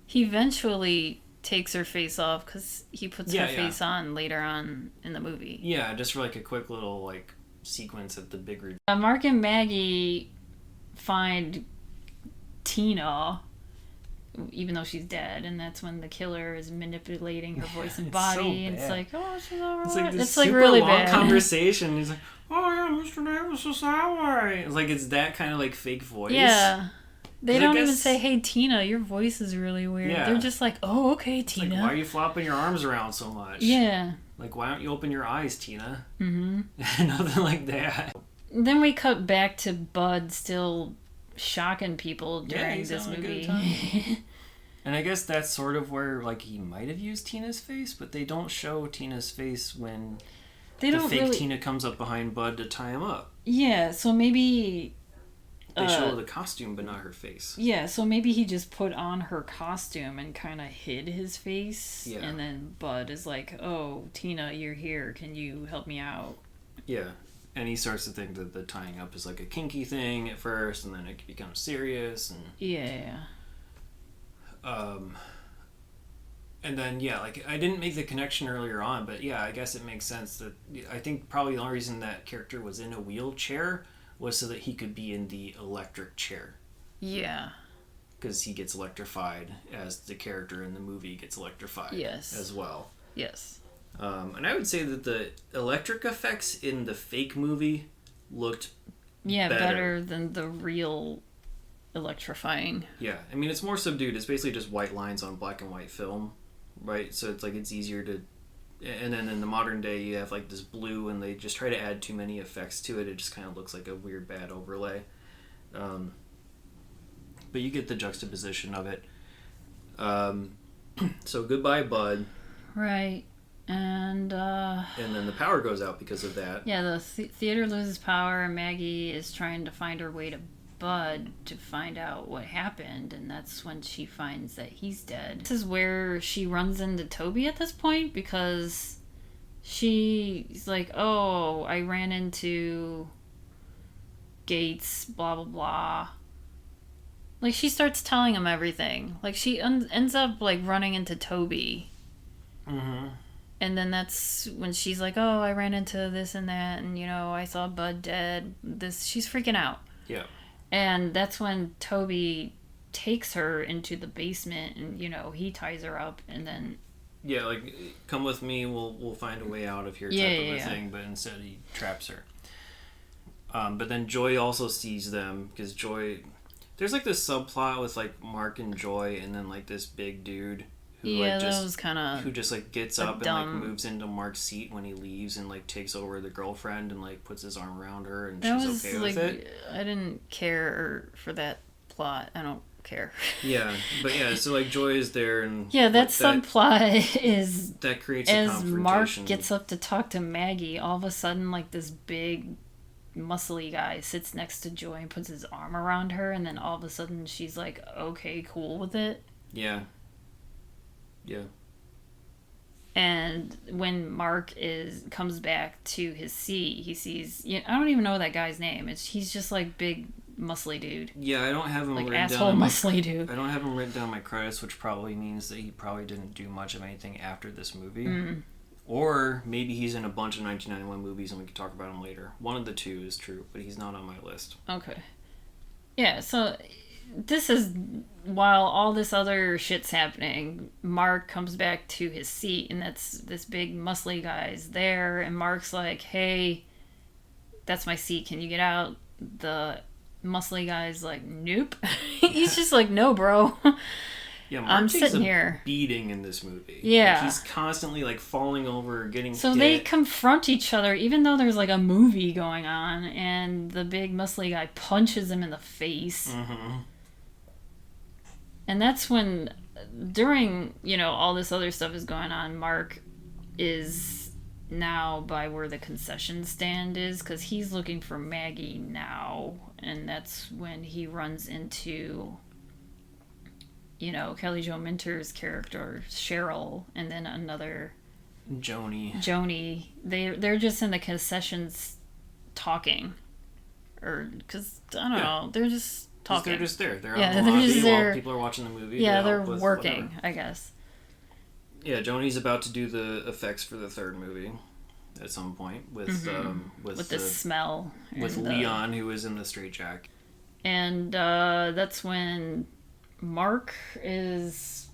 He eventually takes her face off because he puts her face on later on in the movie. Yeah, just for like a quick little like sequence at the big. Mark and Maggie find Tina, even though she's dead, and that's when the killer is manipulating her voice and It's body, so and it's bad. like, oh, she's alright. It's like this It's like super really long bad. conversation. He's like, oh yeah, Mr. Davis is that way. It's like it's that kind of like fake voice. Yeah. They 'Cause I don't even guess- say, hey, Tina, your voice is really weird. Yeah. They're just like, oh, okay, It's Tina. like, why are you flopping your arms around so much? Yeah. Like, why don't you open your eyes, Tina? Mm-hmm. Nothing like that. Then we cut back to Bud still shocking people Yeah, during he's this having a good movie. time. And I guess that's sort of where, like, he might have used Tina's face, but they don't show Tina's face when They the don't fake really... Tina comes up behind Bud to tie him up. Yeah, so maybe... They show the costume, but not her face. Yeah, so maybe he just put on her costume and kind of hid his face. Yeah. And then Bud is like, oh, Tina, you're here. Can you help me out? Yeah. And he starts to think that the tying up is like a kinky thing at first, and then it becomes serious. And Yeah. And then, yeah, like, I didn't make the connection earlier on, but yeah, I guess it makes sense that I think probably the only reason that character was in a wheelchair was so that he could be in the electric chair. Yeah. Because he gets electrified as the character in the movie gets electrified Yes. as well. Yes. And I would say that the electric effects in the fake movie looked better than the real electrifying. Yeah, I mean, it's more subdued. It's basically just white lines on black and white film, right? So it's like it's easier to... And then in the modern day, you have like this blue, and they just try to add too many effects to it. It just kind of looks like a weird, bad overlay. But you get the juxtaposition of it. So goodbye, Bud. Right. And then the power goes out because of that. Yeah, the theater loses power, and Maggie is trying to find her way to Bud to find out what happened, and that's when she finds that he's dead. This is where she runs into Toby at this point, because she's like, oh, I ran into Gates, blah blah blah. Like, she starts telling him everything. Like, she ends up like running into Toby. Mm-hmm. And then that's when she's like, oh, I ran into this and that, and, you know, I saw Bud dead. She's freaking out. Yeah. And that's when Toby takes her into the basement, and, you know, he ties her up, and then... Yeah, like, come with me, we'll find a way out of here type of a thing, but instead he traps her. But then Joy also sees them, because Joy... There's, like, this subplot with, like, Mark and Joy, and then, like, this big dude who, like, just... that was kind of... Who just, like, gets up and, like, moves into Mark's seat when he leaves and, like, takes over the girlfriend and, like, puts his arm around her, and she's okay with it. I didn't care for that plot. I don't care. Yeah, but yeah, so, like, Joy is there, and... Yeah, that like, subplot is... That creates a as confrontation. Mark gets up to talk to Maggie, all of a sudden, like, this big, muscly guy sits next to Joy and puts his arm around her, and then all of a sudden she's like, okay, cool with it. Yeah. Yeah. And when Mark comes back to his seat, he sees... I don't even know that guy's name. He's just, like, big, muscly dude. Yeah, I don't have him like, written asshole down. muscly dude. I don't have him written down in my credits, which probably means that he probably didn't do much of anything after this movie. Mm. Or maybe he's in a bunch of 1991 movies and we can talk about him later. One of the two is true, but he's not on my list. Okay. Yeah, so this is... While all this other shit's happening, Mark comes back to his seat, and that's this big muscly guy's there, and Mark's like, hey, that's my seat, can you get out? The muscly guy's like, nope. He's just like, no, bro. Yeah, Mark I'm takes sitting a here. beating in this movie. Yeah. Like, he's constantly, like, falling over, getting So hit. they confront each other, even though there's, like, a movie going on, and the big muscly guy punches him in the face. Mm-hmm. And that's when, during, all this other stuff is going on, Mark is now by where the concession stand is, because he's looking for Maggie now. And that's when he runs into, Kelly Jo Minter's character, Cheryl, and then another... Joni. They're just in the concessions talking. Because, I don't know, they're just... talking. They're just there. They're yeah, out in the they're lobby just while there. people are watching the movie. Yeah, they're with working, whatever. I guess. Yeah, Joni's about to do the effects for the third movie at some point with With the smell. with and Leon, who is in the straitjacket. And that's when Mark is...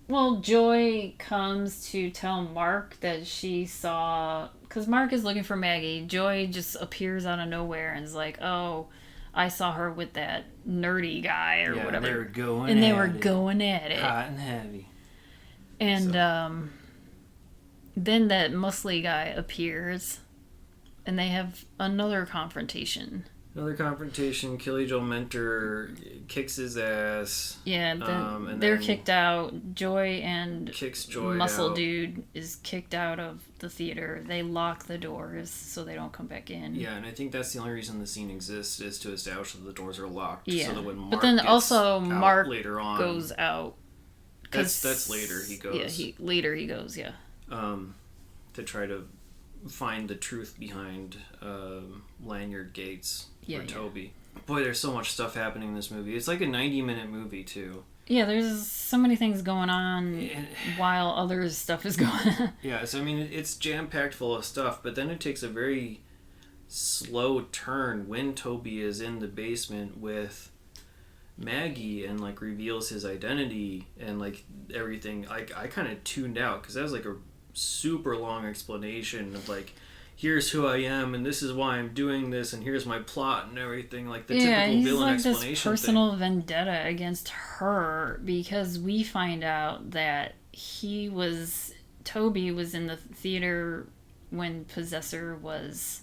Well, Joy comes to tell Mark that she saw... Because Mark is looking for Maggie. Joy just appears out of nowhere and is like, oh, I saw her with that nerdy guy or whatever. They were going and at they were it. going at it. Hot and heavy. And then that muscly guy appears, and they have another confrontation. Killy Joel Mentor kicks his ass. Yeah, and they're then kicked out. Joy and kicks Joy Muscle out. Dude is kicked out of the theater. They lock the doors so they don't come back in. Yeah, and I think that's the only reason the scene exists is to establish that the doors are locked. Yeah, So that when Mark but then gets also out Mark later on, goes out. That's later. He goes. Yeah, later he goes. Yeah. To try to find the truth behind Lanyard Gates for Toby. Boy, there's so much stuff happening in this movie. It's like a 90-minute movie too. Yeah, there's so many things going on while other stuff is going on. Yeah, so I mean, it's jam-packed full of stuff, but then it takes a very slow turn when Toby is in the basement with Maggie and like reveals his identity and like everything. I kind of tuned out because that was like a super long explanation of like, here's who I am and this is why I'm doing this and here's my plot and everything, like the typical villain like explanation this personal vendetta against her because we find out that Toby was in the theater when Possessor was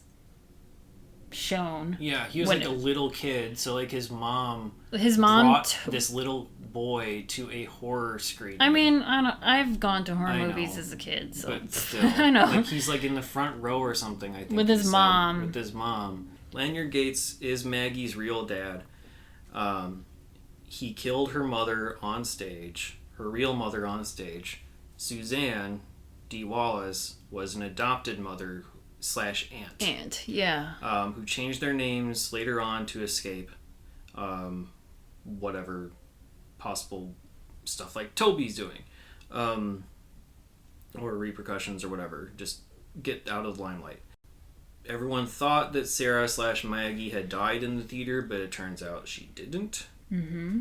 shown. Yeah, he was like a little kid, so like his mom brought this little boy to a horror screening. I mean, I've gone to horror movies as a kid, so but still, I know. Like he's like in the front row or something. I think with his mom. With his mom. Lanyard Gates is Maggie's real dad. He killed her mother on stage, her real mother on stage. Suzanne D. Wallace was an adopted mother / aunt, who changed their names later on to escape whatever possible stuff like Toby's doing, or repercussions or whatever, just get out of the limelight. Everyone thought that Sarah / Maggie had died in the theater, but it turns out she didn't. Mm-hmm.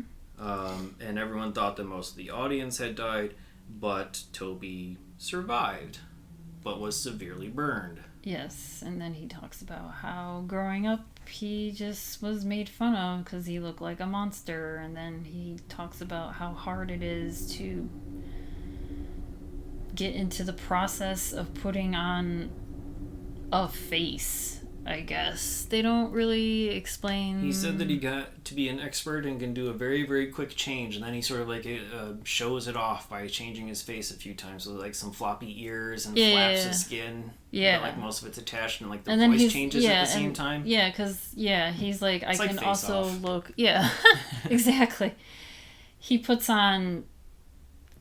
And everyone thought that most of the audience had died, but Toby survived, but was severely burned. Yes, and then he talks about how growing up he just was made fun of because he looked like a monster, and then he talks about how hard it is to get into the process of putting on a face, I guess. They don't really explain... He said that he got to be an expert and can do a very, very quick change, and then he sort of like shows it off by changing his face a few times with like some floppy ears and flaps of skin. Yeah. But, like most of it's attached and like the and voice changes at the same time. Yeah, because, he's like, I can like also Face-Off. look... Yeah, exactly. He puts on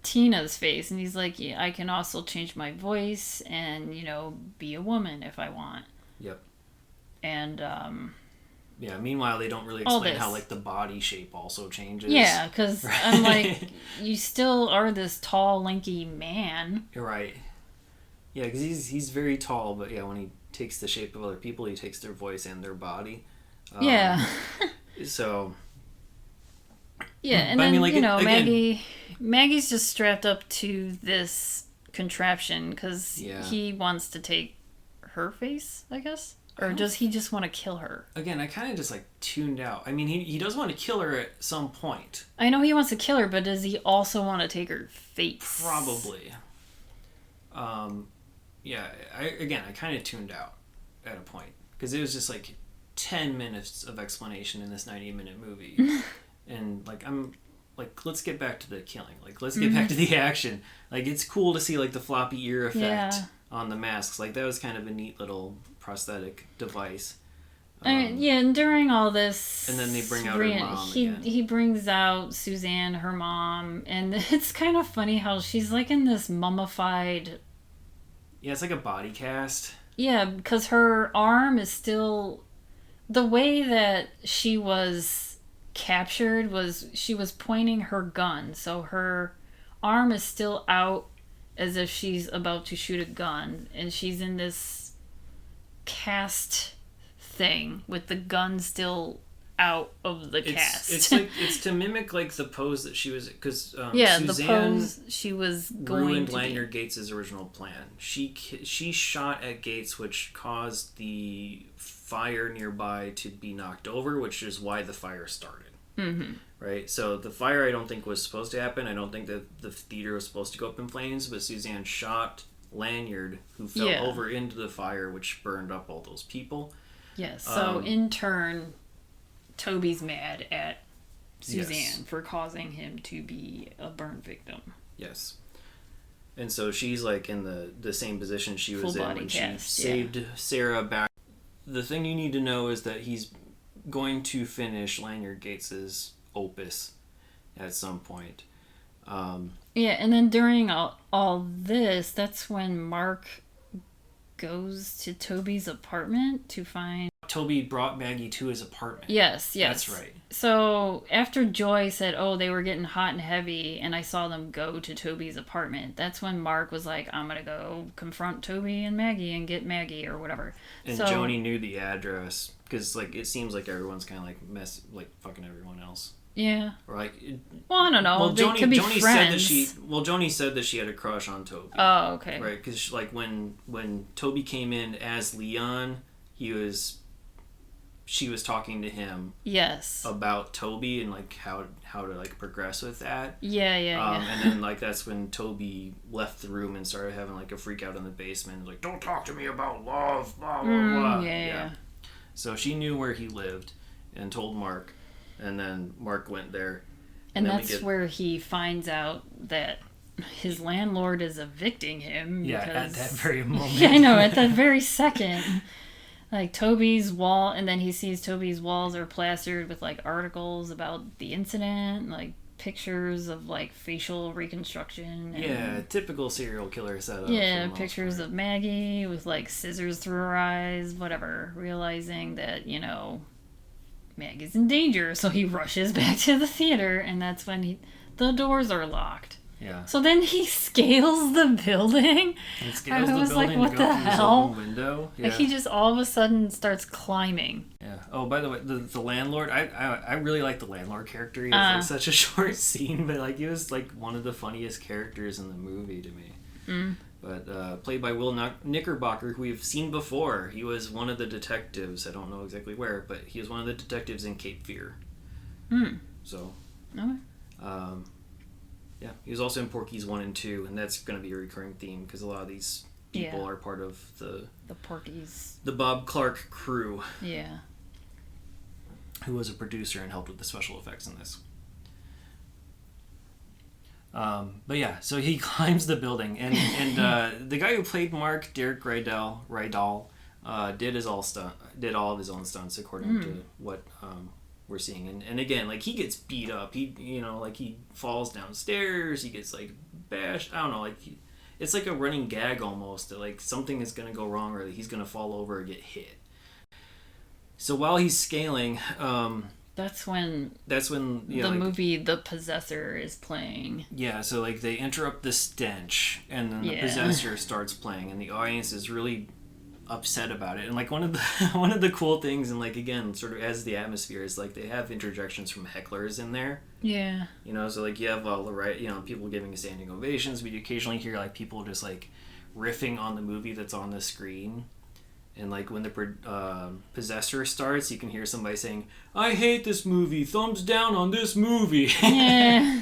Tina's face and he's like, I can also change my voice and, be a woman if I want. Yep. And meanwhile they don't really explain how like the body shape also changes. Yeah, because I'm like, you still are this tall, lanky man. You're right. Yeah, because he's very tall, but when he takes the shape of other people, he takes their voice and their body. So. Yeah, and but then, I mean, like, Maggie's just strapped up to this contraption because he wants to take her face, I guess? Or does he just want to kill her? Again, I kind of just like tuned out. I mean, he does want to kill her at some point. I know he wants to kill her, but does he also want to take her face? Probably. I kind of tuned out at a point. Because it was just like 10 minutes of explanation in this 90-minute movie. And like, I'm like, let's get back to the killing. Like, let's get back to the action. Like, it's cool to see like the floppy ear effect on the masks. Like, that was kind of a neat little prosthetic device. And during all this, and then they bring out her mom again. He brings out Suzanne, her mom, and it's kind of funny how she's like in this mummified... Yeah, it's like a body cast. Yeah, because her arm is still... The way that she was captured was she was pointing her gun, so her arm is still out as if she's about to shoot a gun, and she's in this cast thing with the gun still out of the cast. It's to mimic like the pose that she was, because Suzanne the pose she was going ruined to Lanyard Gates's original plan. She shot at Gates, which caused the fire nearby to be knocked over, which is why the fire started. Mm-hmm. Right, so the fire I don't think was supposed to happen. I don't think that the theater was supposed to go up in flames, but Suzanne shot Lanyard, who fell over into the fire, which burned up all those people. Yes, so in turn, Toby's mad at Suzanne for causing him to be a burn victim. Yes. And so she's like in the same position she was in when she saved Sarah back. The thing you need to know is that he's going to finish Lanyard Gates's opus at some point. And then during all this, that's when Mark goes to Toby's apartment to find... Toby brought Maggie to his apartment. Yes. That's right. So after Joy said, they were getting hot and heavy, and I saw them go to Toby's apartment, that's when Mark was like, I'm gonna go confront Toby and Maggie and get Maggie or whatever. And Joni knew the address, because like it seems like everyone's kind of like fucking everyone else. Yeah. Or like... Well, I don't know. Well, they could be Joni friends. Joni said that she had a crush on Toby. Oh, okay. Right, because like when Toby came in as Leon, she was talking to him. Yes. About Toby and like how to like progress with that. Yeah. And then like that's when Toby left the room and started having like a freak out in the basement. Like, don't talk to me about love. Blah blah blah. Yeah. So she knew where he lived and told Mark. And then Mark went there. And that's where he finds out that his landlord is evicting him. Yeah, at that very moment. Yeah, I know, at that very second. Like, Toby's wall, and then he sees Toby's walls are plastered with, like, articles about the incident, like, pictures of, like, facial reconstruction. And, typical serial killer setup. Yeah, pictures of Maggie with, like, scissors through her eyes, whatever. Realizing that, Maggie's in danger, so he rushes back to the theater, and that's when the doors are locked. Yeah. So then he scales the building. I was like, what the hell? Window. Yeah. Like, he just all of a sudden starts climbing. Yeah. Oh, by the way, the landlord, I really like the landlord character. He has like, such a short scene, but like he was like one of the funniest characters in the movie to me. Mm. But played by Will Knickerbocker, who we've seen before. He was one of the detectives. I don't know exactly where, but he was one of the detectives in Cape Fear. Hmm. So. Okay. Yeah, he was also in Porky's 1 and 2, and that's going to be a recurring theme because a lot of these people are part of the Porky's, the Bob Clark crew. Yeah. Who was a producer and helped with the special effects in this. But yeah, so he climbs the building, and the guy who played Mark, Derek Rydell, did all of his own stunts according to what we're seeing. And again, like he gets beat up. He falls downstairs. He gets like bashed. I don't know. Like it's like a running gag almost that like something is gonna go wrong or that he's gonna fall over or get hit. So while he's scaling, that's when the movie The Possessor is playing. Yeah, so like they interrupt the stench, and then the Possessor starts playing, and the audience is really upset about it. And like one of the cool things, and like again, sort of as the atmosphere is like they have interjections from hecklers in there. Yeah. So like you have all the right, people giving standing ovations, but you occasionally hear like people just like riffing on the movie that's on the screen. And like when the Possessor starts, you can hear somebody saying, "I hate this movie. Thumbs down on this movie." Yeah.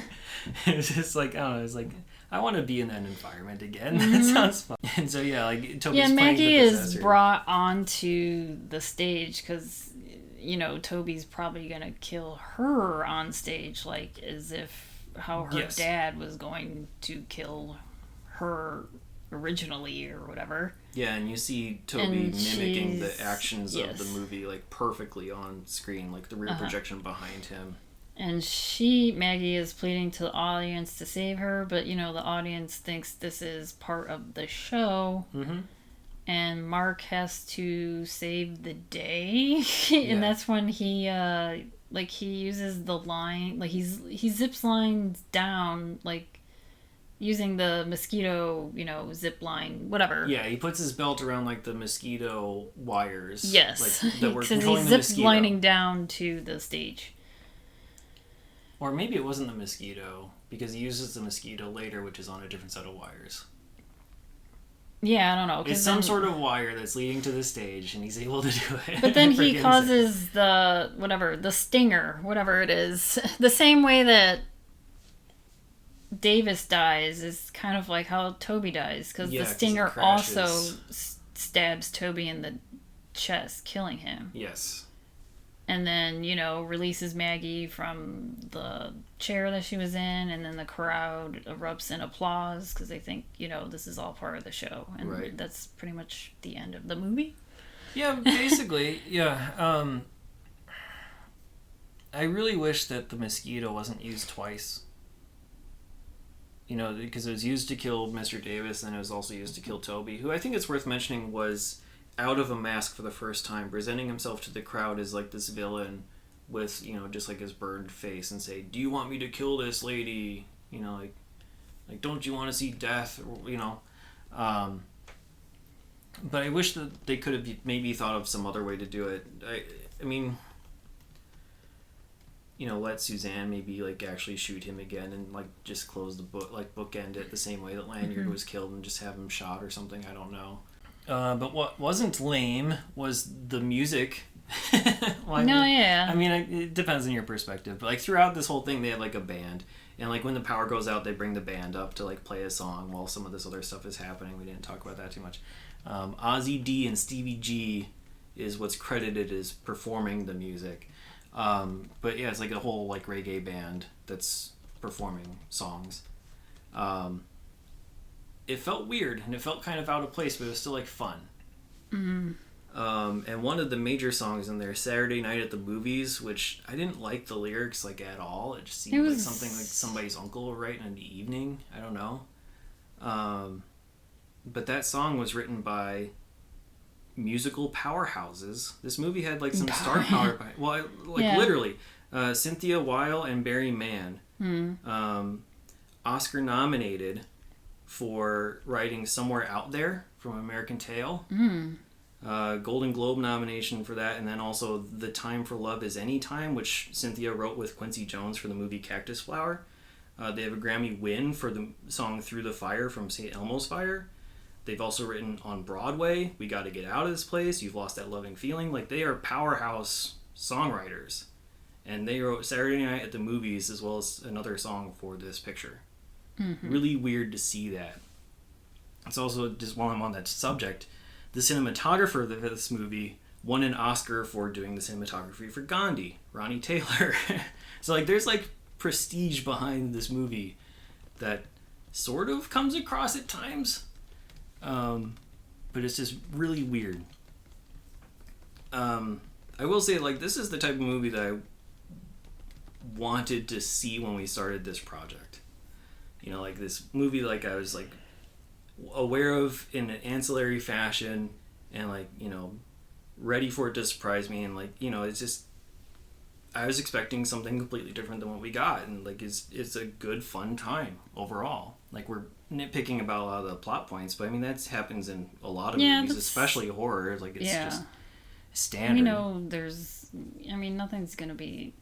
It's just like, I don't know. It's like, I want to be in that environment again. That sounds fun. And so yeah, like Toby's playing Maggie the Possessor. is brought onto the stage because Toby's probably gonna kill her on stage, like as if how her dad was going to kill her originally or whatever. Yeah, and you see Toby mimicking the actions of the movie like perfectly on screen, like the rear projection behind him. And Maggie is pleading to the audience to save her, but the audience thinks this is part of the show. Mm-hmm. And Mark has to save the day. And that's when he he uses the line, like he zips lines down like using the mosquito, zip line, whatever. Yeah, he puts his belt around like the mosquito wires. Yes, like, that were because controlling he's the zip mosquito. lining down to the stage. Or maybe it wasn't the mosquito, because he uses the mosquito later, which is on a different set of wires. Yeah, I don't know. It's some sort of wire that's leading to the stage, and he's able to do it. But then he causes the stinger, whatever it is. The same way that Davis dies is kind of like how Toby dies, because the stinger also stabs Toby in the chest, killing him. Yes. And then, releases Maggie from the chair that she was in, and then the crowd erupts in applause because they think, this is all part of the show. And that's pretty much the end of the movie. Yeah, basically, yeah. I really wish that the mosquito wasn't used twice. Because it was used to kill Mr. Davis, and it was also used to kill Toby, who I think it's worth mentioning was out of a mask for the first time, presenting himself to the crowd as like this villain with, just like his burned face, and say, "Do you want me to kill this lady? Like don't you want to see death?" But I wish that they could have maybe thought of some other way to do it. I mean, let Suzanne maybe like actually shoot him again and like just close the book, like bookend it the same way that Lanyard was killed, and just have him shot or something. I don't know. But what wasn't lame was the music. Yeah. I mean, it depends on your perspective. But like throughout this whole thing, they have like a band, and like when the power goes out, they bring the band up to like play a song while some of this other stuff is happening. We didn't talk about that too much. Ozzy D and Stevie G is what's credited as performing the music. But yeah, it's like a whole like reggae band that's performing songs. It felt weird, and it felt kind of out of place, but it was still like fun. Mm-hmm. And one of the major songs in there, "Saturday Night at the Movies," which I didn't like the lyrics like at all. It just seemed like something like somebody's uncle would write in the evening. I don't know. But that song was written by musical powerhouses. This movie had like some star power. Literally, Cynthia Weil and Barry Mann, Oscar nominated for writing "Somewhere Out There" from American Tail. Golden Globe nomination for that, and then also "The Time for Love Is Any Time," which Cynthia wrote with Quincy Jones for the movie Cactus Flower. They have a Grammy win for the song "Through the Fire" from St. Elmo's Fire. They've also written on Broadway, "We Gotta Get Out of This Place," "You've Lost That Loving Feeling." Like, they are powerhouse songwriters. And they wrote "Saturday Night at the Movies" as well as another song for this picture. Really weird to see that. It's also, just while I'm on that subject, the cinematographer of this movie won an Oscar for doing the cinematography for Gandhi, Ronnie Taylor. So like there's like prestige behind this movie that sort of comes across at times, but it's just really weird. I will say, like, this is the type of movie that I wanted to see when we started this project. Like this movie, like I was like aware of in an ancillary fashion, and like ready for it to surprise me, and like it's just, I was expecting something completely different than what we got, and like it's a good fun time overall. Like, we're nitpicking about a lot of the plot points, but I mean that happens in a lot of movies, especially horror. Like, it's just standard. Nothing's gonna be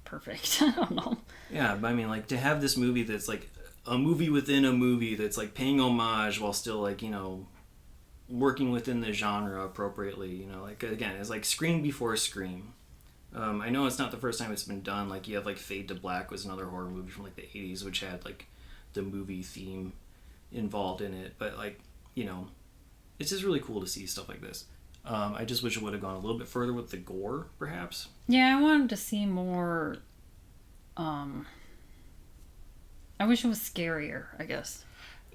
perfect. I don't know. Yeah, but I mean, like, to have this movie that's like a movie within a movie that's like paying homage while still like working within the genre appropriately. Like, again, it's like Scream before Scream. I know it's not the first time it's been done. Like, you have like Fade to Black was another horror movie from like the 80s, which had like the movie theme involved in it. But like, it's just really cool to see stuff like this. I just wish it would have gone a little bit further with the gore, perhaps. Yeah, I wanted to see more. I wish it was scarier, I guess.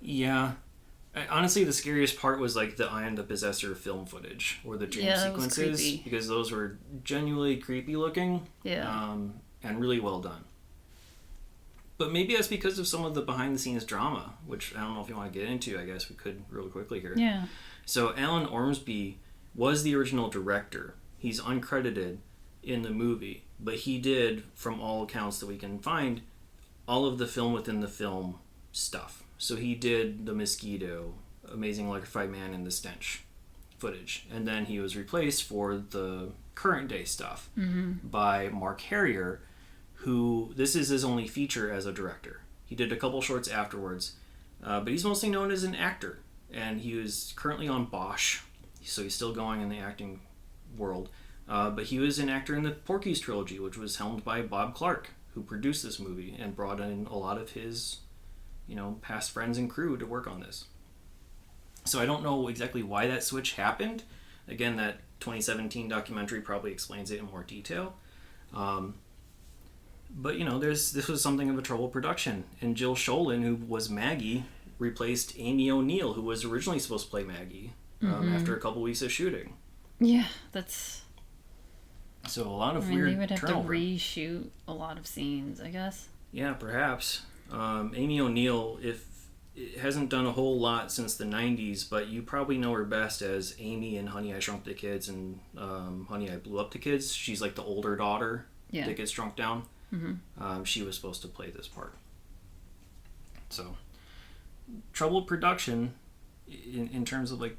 Yeah. Honestly, the scariest part was like the I Am the Possessor film footage, or the dream sequences, because those were genuinely creepy looking. Yeah. And really well done. But maybe that's because of some of the behind the scenes drama, which I don't know if you want to get into. I guess we could really quickly here. Yeah. So Alan Ormsby was the original director. He's uncredited in the movie, but he did, from all accounts that we can find, all of the film within the film stuff. So he did The Mosquito, Amazing Electrified Man, and The Stench footage. And then he was replaced for the current day stuff by Mark Harrier, who, this is his only feature as a director. He did a couple shorts afterwards, but he's mostly known as an actor. And he is currently on Bosch, so he's still going in the acting world. But he was an actor in the Porky's trilogy, which was helmed by Bob Clark, who produced this movie and brought in a lot of his, past friends and crew to work on this. So I don't know exactly why that switch happened. Again, that 2017 documentary probably explains it in more detail. But this was something of a troubled production, and Jill Sholin, who was Maggie, replaced Amy O'Neill, who was originally supposed to play Maggie, after a couple weeks of shooting. Yeah, that's... So a lot of weird they would have turnover. to reshoot a lot of scenes, I guess. Yeah, perhaps. Amy O'Neill, it hasn't done a whole lot since the 90s, but you probably know her best as Amy in Honey, I Shrunk the Kids and Honey, I Blew Up the Kids. She's like the older daughter that gets shrunk down. She was supposed to play this part. So, troubled production in terms of like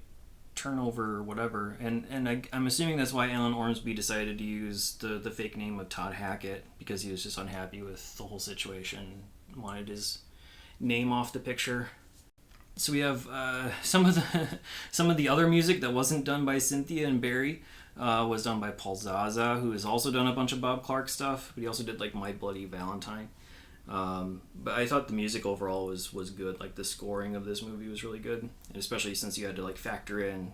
turnover or whatever, and I'm assuming that's why Alan Ormsby decided to use the fake name of Todd Hackett, because he was just unhappy with the whole situation, wanted his name off the picture. So we have some of the other music that wasn't done by Cynthia and Barry was done by Paul Zaza, who has also done a bunch of Bob Clark stuff, but he also did like My Bloody Valentine. But I thought the music overall was good. Like the scoring of this movie was really good, and especially since you had to like factor in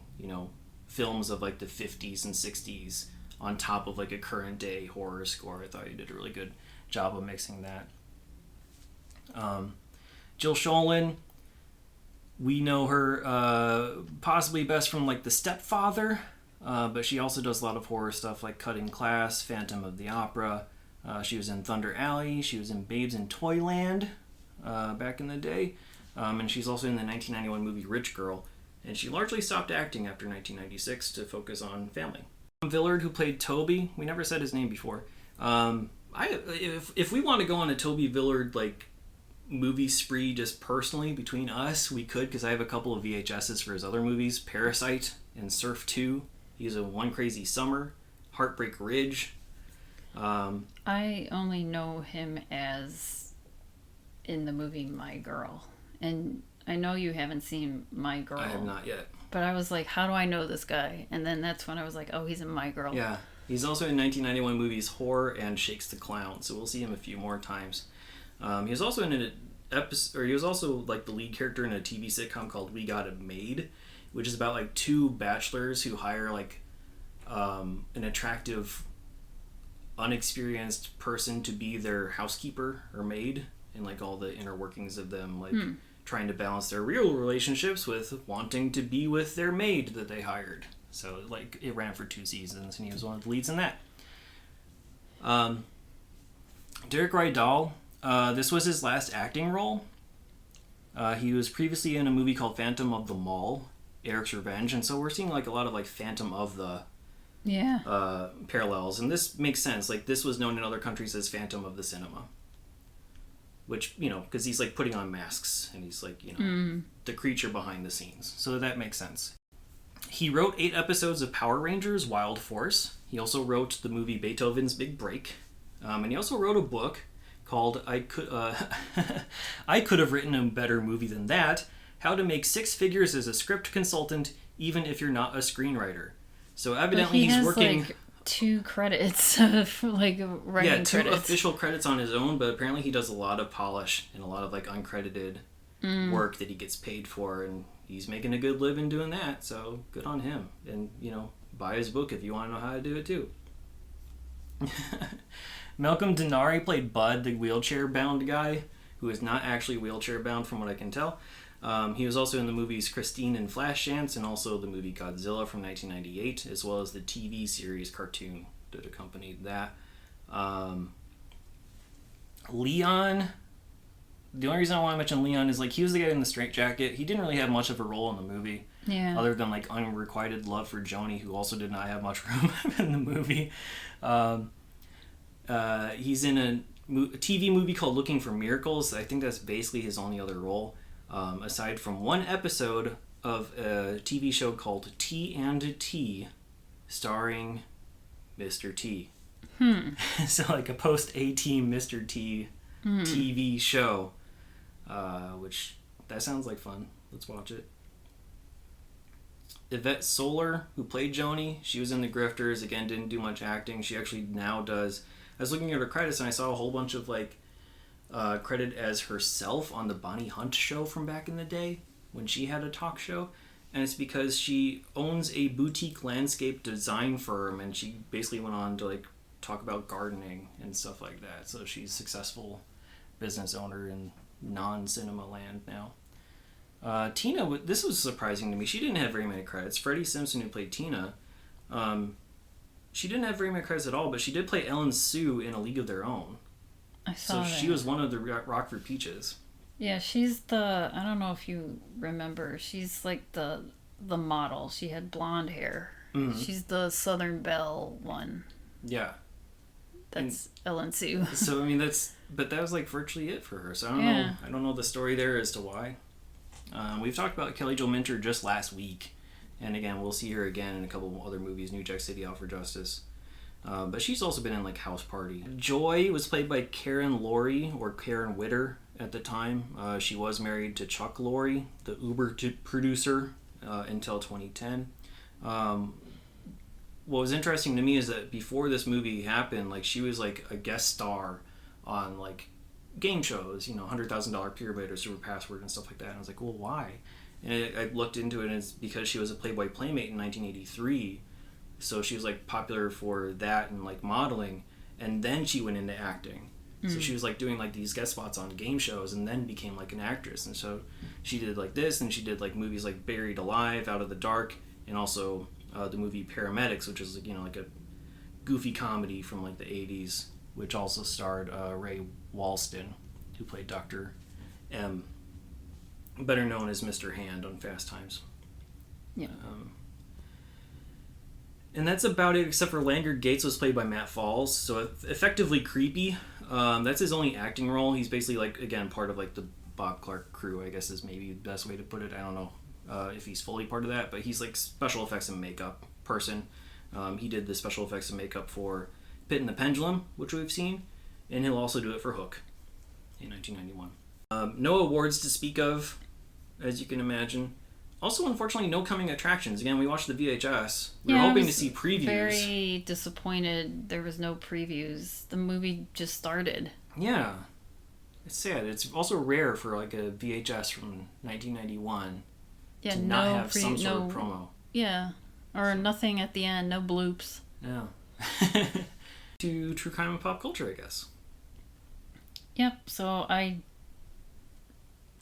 films of like the 50s and 60s on top of like a current day horror score. I thought you did a really good job of mixing that. Jill Sholin, we know her possibly best from like The Stepfather, but she also does a lot of horror stuff like Cutting Class, Phantom of the Opera. She was in Thunder Alley. She was in Babes in Toyland back in the day. And she's also in the 1991 movie Rich Girl. And she largely stopped acting after 1996 to focus on family. Villard, who played Toby, we never said his name before. If we want to go on a Toby Villard like movie spree just personally between us, we could, because I have a couple of VHSs for his other movies, Parasite and Surf 2. He's in One Crazy Summer, Heartbreak Ridge. I only know him as in the movie My Girl, and I know you haven't seen My Girl. I have not yet. But I was like, how do I know this guy? And then that's when I was like, oh, he's in My Girl. Yeah, he's also in 1991 movies Horror and Shakes the Clown, so we'll see him a few more times. He was also in an episode, or he was also like the lead character in a TV sitcom called We Got It Made, which is about like two bachelors who hire like an attractive, unexperienced person to be their housekeeper or maid, and like all the inner workings of them like trying to balance their real relationships with wanting to be with their maid that they hired. So like it ran for 2 seasons, and he was one of the leads in that. Derek Rydell, this was his last acting role. He was previously in a movie called Phantom of the Mall, Eric's Revenge, and so we're seeing like a lot of like Phantom of the parallels, and this makes sense. Like this was known in other countries as Phantom of the Cinema, which because he's like putting on masks and he's like the creature behind the scenes, so that makes sense. He wrote 8 episodes of Power Rangers Wild Force. He also wrote the movie Beethoven's Big Break, and he also wrote a book called I Could Have Written a Better Movie Than That: How to Make 6 Figures as a Script Consultant Even If You're Not a Screenwriter. So evidently he's working like 2 credits for like writing credits. 2 official credits on his own, but apparently he does a lot of polish and a lot of like uncredited work that he gets paid for, and he's making a good living doing that, so good on him. And buy his book if you want to know how to do it too. Malcolm Denari played Bud, the wheelchair-bound guy, who is not actually wheelchair-bound from what I can tell. He was also in the movies Christine and Flashdance, and also the movie Godzilla from 1998, as well as the TV series cartoon that accompanied that. Leon, the only reason I want to mention Leon is like he was the guy in the straitjacket. He didn't really have much of a role in the movie, other than like unrequited love for Joni, who also did not have much room in the movie. He's in a TV movie called Looking for Miracles. I think that's basically his only other role. aside from one episode of a TV show called T and T, starring Mr. T. So like a post A-Team Mr. T TV show, which that sounds like fun. Let's watch it. Yvette Solar, who played Joni, she was in The Grifters. Again, didn't do much acting. She actually now does. I was looking at her credits and I saw a whole bunch of like credit as herself on the Bonnie Hunt show from back in the day when she had a talk show. And it's because she owns a boutique landscape design firm, and she basically went on to like talk about gardening and stuff like that. So she's a successful business owner in non-cinema land now. Tina, this was surprising to me. She didn't have very many credits. Freddie Simpson, who played Tina, she didn't have very many credits at all, but she did play Ellen Sue in A League of Their Own. I saw that. So she was one of the Rockford Peaches. Yeah, she's the, I don't know if you remember, she's like the model. She had blonde hair. Mm-hmm. She's the Southern Belle one. Yeah. That's Ellen Sue. So, I mean, but that was like virtually it for her. So I don't know the story there as to why. We've talked about Kelly Jo Minter just last week. And again, we'll see her again in a couple other movies, New Jack City, Out for Justice. But she's also been in like House Party. Joy was played by Karen Laurie, or Karen Witter at the time. She was married to Chuck Lorre, the Uber producer, until 2010. What was interesting to me is that before this movie happened, like she was like a guest star on like game shows, $100,000 Pyramid or Super Password and stuff like that. And I was like, well, why? And I looked into it, and it's because she was a Playboy Playmate in 1983. So she was like popular for that and like modeling, and then she went into acting. So she was like doing like these guest spots on game shows, and then became like an actress. And so she did like this, and she did like movies like Buried Alive, Out of the Dark, and also the movie Paramedics, which is like a goofy comedy from like the 80s, which also starred Ray Walston, who played Dr. M, better known as Mr. Hand on Fast Times. Yeah. And that's about it, except for Lanyard Gates was played by Matt Falls, so effectively creepy. That's his only acting role. He's basically like, again, part of like the Bob Clark crew, I guess is maybe the best way to put it. I don't know if he's fully part of that, but he's like special effects and makeup person. He did the special effects and makeup for Pit and the Pendulum, which we've seen, and he'll also do it for Hook in 1991. No awards to speak of, as you can imagine. Also, unfortunately, no coming attractions. Again, we watched the VHS. We were hoping to see previews. Very disappointed there was no previews. The movie just started. Yeah. It's sad. It's also rare for like a VHS from 1991 to not have some sort of promo. Yeah. Or nothing at the end. No bloops. Yeah. To true crime and pop culture, I guess. Yep. So I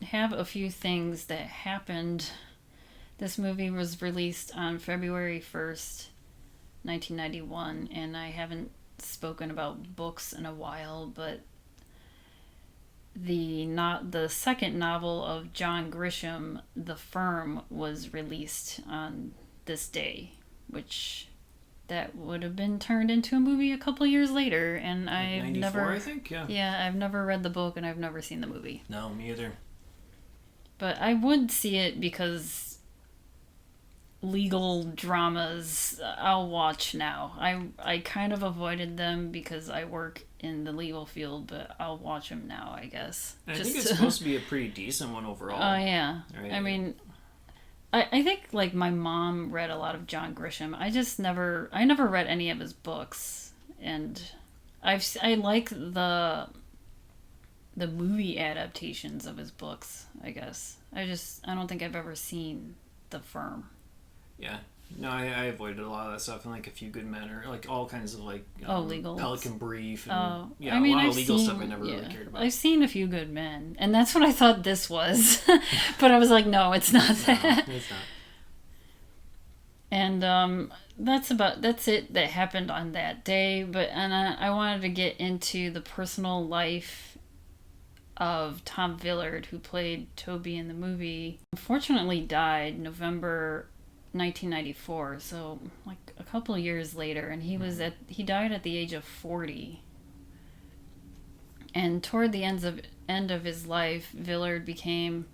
have a few things that happened. This movie was released on February 1st, 1991, and I haven't spoken about books in a while, but the second novel of John Grisham, The Firm, was released on this day, which that would have been turned into a movie a couple years later, and I've 94, never... I think, yeah. Yeah, I've never read the book, and I've never seen the movie. No, me either. But I would see it because legal dramas I'll watch now. I kind of avoided them because I work in the legal field, but I'll watch them now, I guess. And I think it's supposed to be a pretty decent one overall. Oh, yeah. Right? I mean, I think, like, my mom read a lot of John Grisham. I never read any of his books. And I like the movie adaptations of his books, I guess. I don't think I've ever seen The Firm. Yeah. No, I avoided a lot of that stuff, and like A Few Good Men, or like all kinds of like legal Pelican Brief, and a lot of legal stuff I never really cared about. I've seen A Few Good Men, and that's what I thought this was, but I was like, no, it's not that. No, it's not. And that's it that happened on that day. And I wanted to get into the personal life of Tom Villard, who played Toby in the movie. Unfortunately died November 1994, so like a couple of years later, and he died at the age of 40. And toward the end of his life, Villard became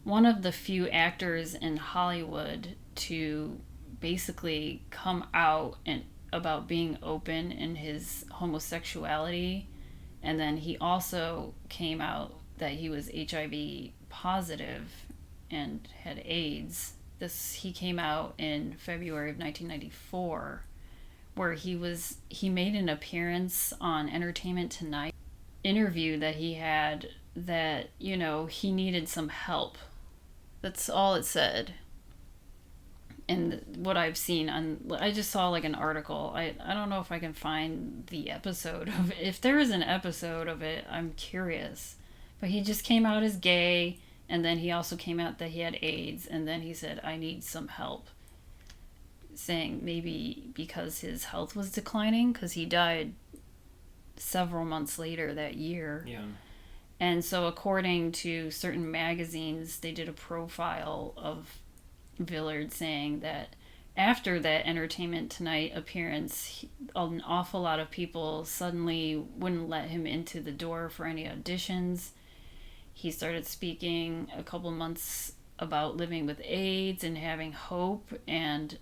one of the few actors in Hollywood to basically come out and about being open in his homosexuality. And then he also came out that he was HIV positive and had AIDS. He came out in February of 1994, where he made an appearance on Entertainment Tonight interview that he had, that, you know, he needed some help. That's all it said. And what I've seen I just saw like an article. I don't know if I can find the episode of it. If there is an episode of it, I'm curious. But he just came out as gay, and then he also came out that he had AIDS, and then he said, I need some help. Saying maybe because his health was declining, because he died several months later that year. Yeah. And so according to certain magazines, they did a profile of Villard saying that after that Entertainment Tonight appearance, an awful lot of people suddenly wouldn't let him into the door for any auditions. He started speaking a couple months about living with AIDS and having hope, and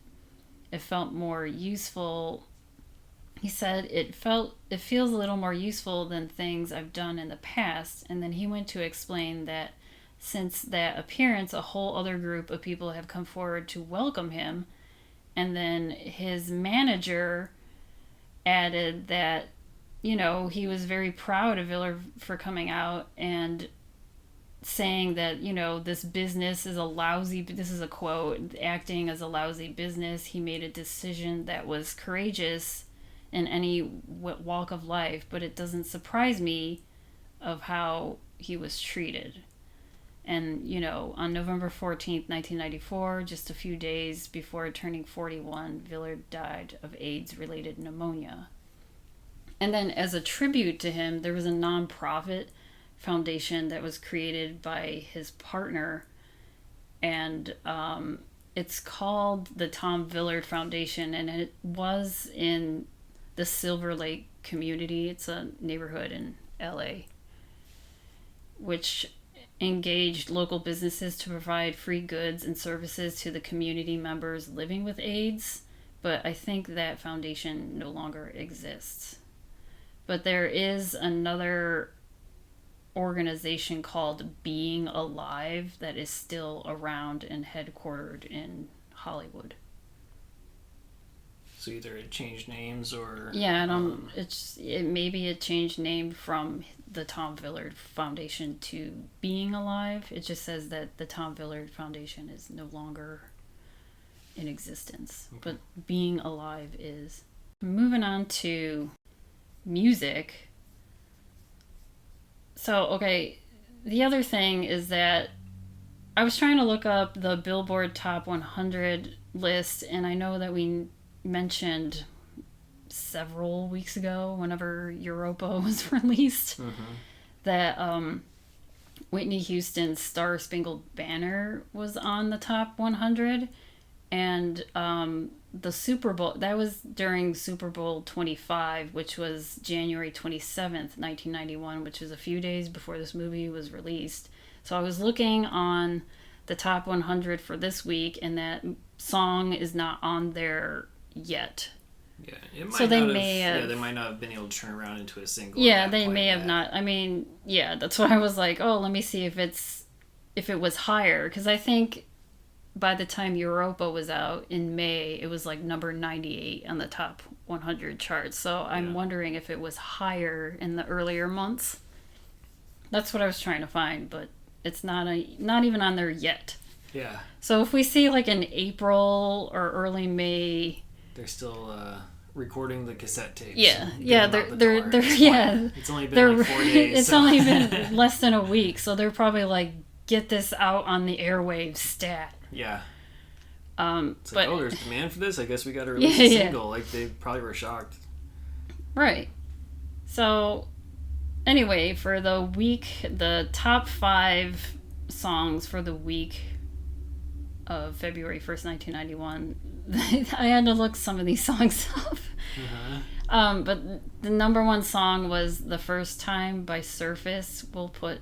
it felt more useful. He said it feels a little more useful than things I've done in the past. And then he went to explain that since that appearance, a whole other group of people have come forward to welcome him. And then his manager added that, you know, he was very proud of Villard for coming out and saying that, you know, this is a quote, acting as a lousy business. He made a decision that was courageous in any walk of life, but it doesn't surprise me of how he was treated. And, you know, on November 14th, 1994, just a few days before turning 41, Villard died of AIDS-related pneumonia. And then as a tribute to him, there was a non-profit foundation that was created by his partner, and it's called the Tom Villard Foundation, and it was in the Silver Lake community. It's a neighborhood in LA, which engaged local businesses to provide free goods and services to the community members living with AIDS. But I think that foundation no longer exists. But there is another organization called Being Alive that is still around and headquartered in Hollywood. So either it changed names or... Yeah, and maybe it changed name from the Tom Villard Foundation to Being Alive. It just says that the Tom Villard Foundation is no longer in existence. Okay. But Being Alive is. Moving on to music. So, okay, the other thing is that I was trying to look up the Billboard Top 100 list, and I know that we mentioned several weeks ago, whenever Europa was released, that Whitney Houston's Star Spangled Banner was on the top 100, and the Super Bowl, that was during Super Bowl 25, which was January 27th, 1991, which was a few days before this movie was released. So I was looking on the top 100 for this week, and that song is not on there yet. Yeah, it might so they they might not have been able to turn around into a single. Yeah, they may have not. I mean, yeah, that's why I was like, oh, let me see if it was higher, because I think by the time Europa was out in May, it was like number 98 on the top 100 charts. So I'm wondering if it was higher in the earlier months. That's what I was trying to find, but it's not even on there yet. Yeah. So if we see like in April or early May, they're still recording the cassette tapes. Yeah, they're It's only been like 4 days. It's only been less than a week, so they're probably like, get this out on the airwaves stat. Yeah. It's like, oh, there's demand for this? I guess we got to release a single. Like, they probably were shocked. Right. So, anyway, for the week, the top 5 songs for the week of February 1st, 1991, I had to look some of these songs up. But the number one song was The First Time by Surface. We'll put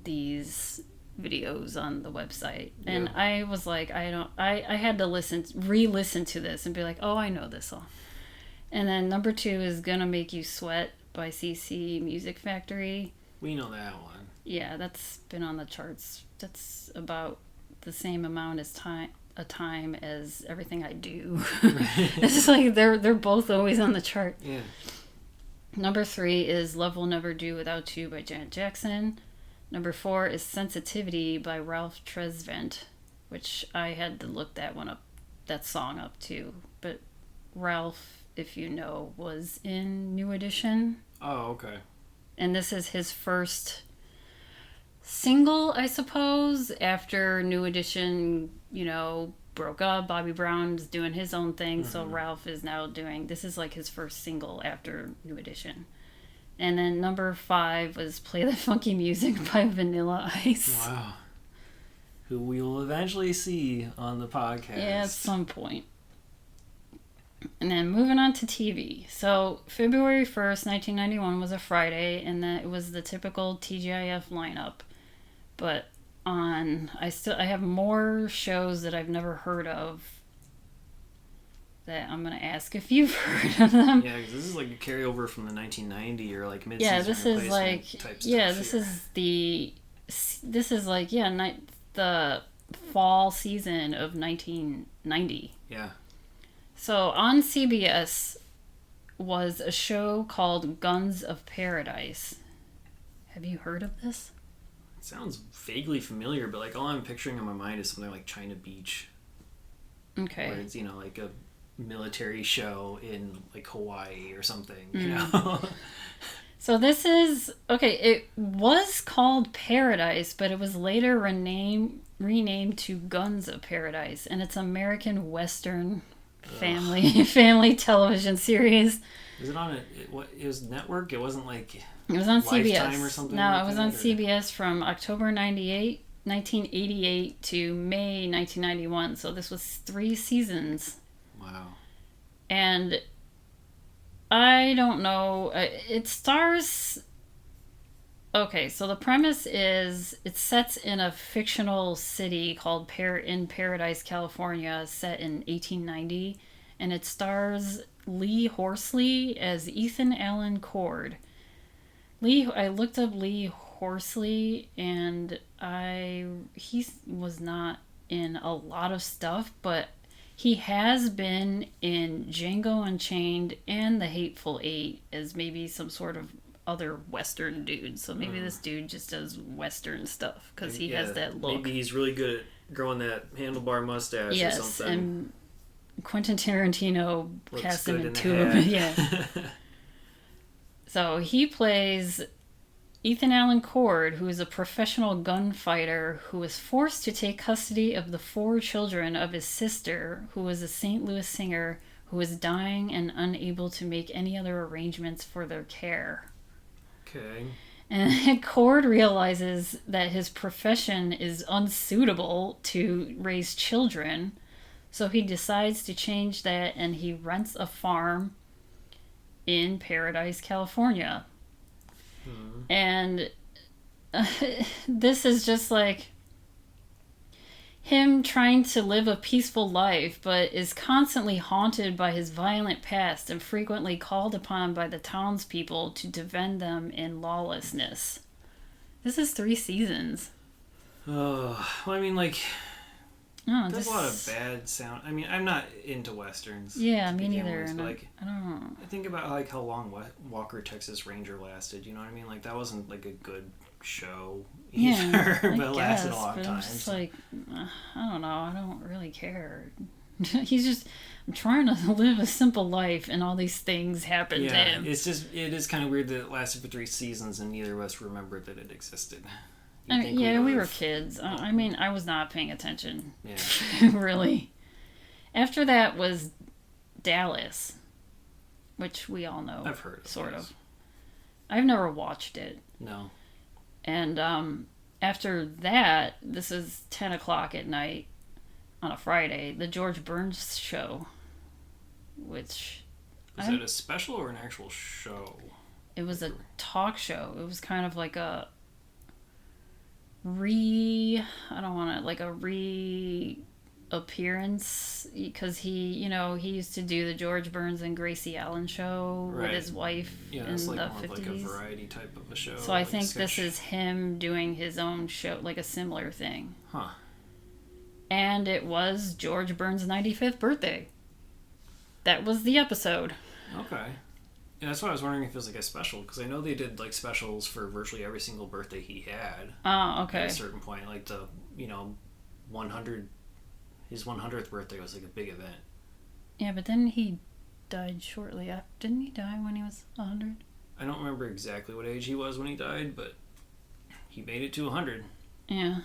these videos on the website. And I was like, I had to re-listen to this and be like, oh, I know this song. And then number 2 is Gonna Make You Sweat by CC Music Factory. We know that one. Yeah, that's been on the charts. That's about the same amount as time as Everything I Do. It's just like they're both always on the chart. Yeah. Number 3 is Love Will Never Do Without You by Janet Jackson. Number 4 is Sensitivity by Ralph Tresvant, which I had to look that song up too. But Ralph, if you know, was in New Edition. Oh, okay. And this is his first single, I suppose, after New Edition, broke up. Bobby Brown's doing his own thing, so Ralph is now this is like his first single after New Edition. And then number 5 was Play the Funky Music by Vanilla Ice. Wow. Who we will eventually see on the podcast. Yeah, at some point. And then moving on to TV. So February 1st, 1991 was a Friday, and it was the typical TGIF lineup. But I have more shows that I've never heard of that I'm going to ask if you've heard of them. Yeah, because this is like a carryover from the 1990 or like mid-season this is like type this is like the fall season of 1990. Yeah. So on CBS was a show called Guns of Paradise. Have you heard of this? It sounds vaguely familiar, but like all I'm picturing in my mind is something like China Beach. Okay. Where it's, like a military show in like Hawaii or something, you know? So this is, it was called Paradise, but it was later renamed to Guns of Paradise, and it's American Western family television series. Was it on it was network? It wasn't like it was on Lifetime CBS or something. No, like it was that, on CBS from October 1988 to May 1991. So this was 3 seasons. Wow. And I don't know. It stars. Okay, so the premise is it sets in a fictional city called in Paradise, California, set in 1890, and it stars Lee Horsley as Ethan Allen Cord. I looked up Lee Horsley, and he was not in a lot of stuff, but he has been in Django Unchained and The Hateful Eight as maybe some sort of other Western dude. So maybe this dude just does Western stuff because he has that look. Maybe he's really good at growing that handlebar mustache or something. Yes, and Quentin Tarantino Looks cast him good in the 2 of them. hat. Yeah. So he plays Ethan Allen Cord, who is a professional gunfighter who was forced to take custody of the 4 children of his sister, who was a St. Louis singer who was dying and unable to make any other arrangements for their care. Okay. And Cord realizes that his profession is unsuitable to raise children, so he decides to change that, and he rents a farm in Paradise, California. And this is just like him trying to live a peaceful life, but is constantly haunted by his violent past and frequently called upon by the townspeople to defend them in lawlessness. This is 3 seasons. Oh, well, I mean, like, there's this... a lot of bad sound. I mean, I'm not into Westerns. Yeah, me neither. With, but, like, I don't know. I think about, like, how long Walker, Texas Ranger lasted, you know what I mean? Like, that wasn't, like, a good show either, but it lasted a long time. I'm just like, I don't know, I don't really care. He's just, I'm trying to live a simple life, and all these things happen to him. It is kind of weird that it lasted for 3 seasons, and neither of us remembered that it existed. We were kids. I mean, I was not paying attention. Yeah. Really. After that was Dallas, which we all know. I've heard. Sort of. I've never watched it. No. And after that, this is 10 o'clock at night on a Friday, the George Burns Show, which... Was it a special or an actual show? It was a talk show. It was kind of like a... I don't want to, like a reappearance, because he used to do the George Burns and Gracie Allen show with his wife in it's like the more 50s. like a variety type of a show. So I think this is him doing his own show, like a similar thing. Huh. And it was George Burns' 95th birthday. That was the episode. Okay. Yeah, that's why I was wondering if it was like a special, because I know they did like specials for virtually every single birthday he had. Oh, okay. At a certain point, like the 100, his 100th birthday was like a big event. Yeah, but then he died shortly after. Didn't he die when he was 100? I don't remember exactly what age he was when he died, but he made it to 100. Yeah.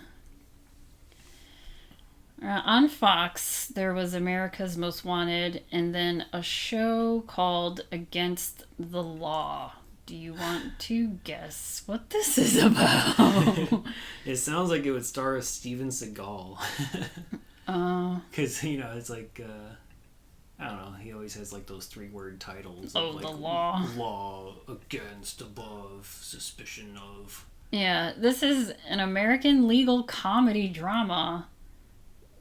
On Fox, there was America's Most Wanted, and then a show called Against the Law. Do you want to guess what this is about? It sounds like it would star Steven Seagal. Because, it's like, I don't know, he always has like those 3-word titles. Oh, of, like, the law. Law, against, above, suspicion of. Yeah, this is an American legal comedy drama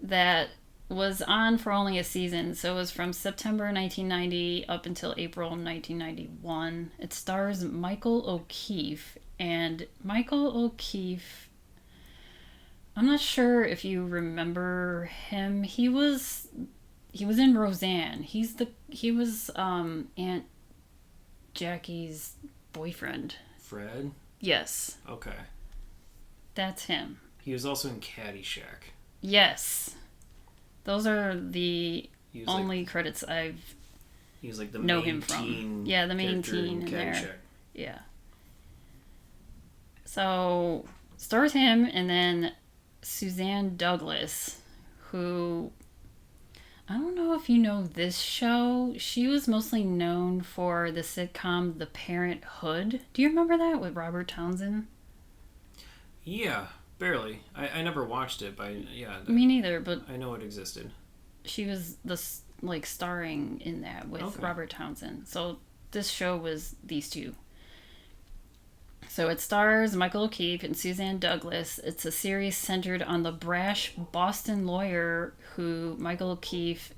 that was on for only a season. So it was from September 1990 up until April 1991. It stars Michael O'Keefe. And Michael O'Keefe, I'm not sure if you remember him. He was in Roseanne. He was Aunt Jackie's boyfriend. Fred? Yes. Okay. That's him. He was also in Caddyshack. Yes. Those are the only credits he was like the know main him from. teen. Yeah, the main teen in there. Yeah. So, stars him, and then Suzanne Douglas, who, I don't know if you know this show. She was mostly known for the sitcom The Parenthood. Do you remember that with Robert Townsend? Yeah, barely. I never watched it, but yeah. Me neither, but I know it existed. She was starring in that with Robert Townsend. So this show was these two. So it stars Michael O'Keefe and Suzanne Douglas. It's a series centered on the brash Boston lawyer who Michael O'Keefe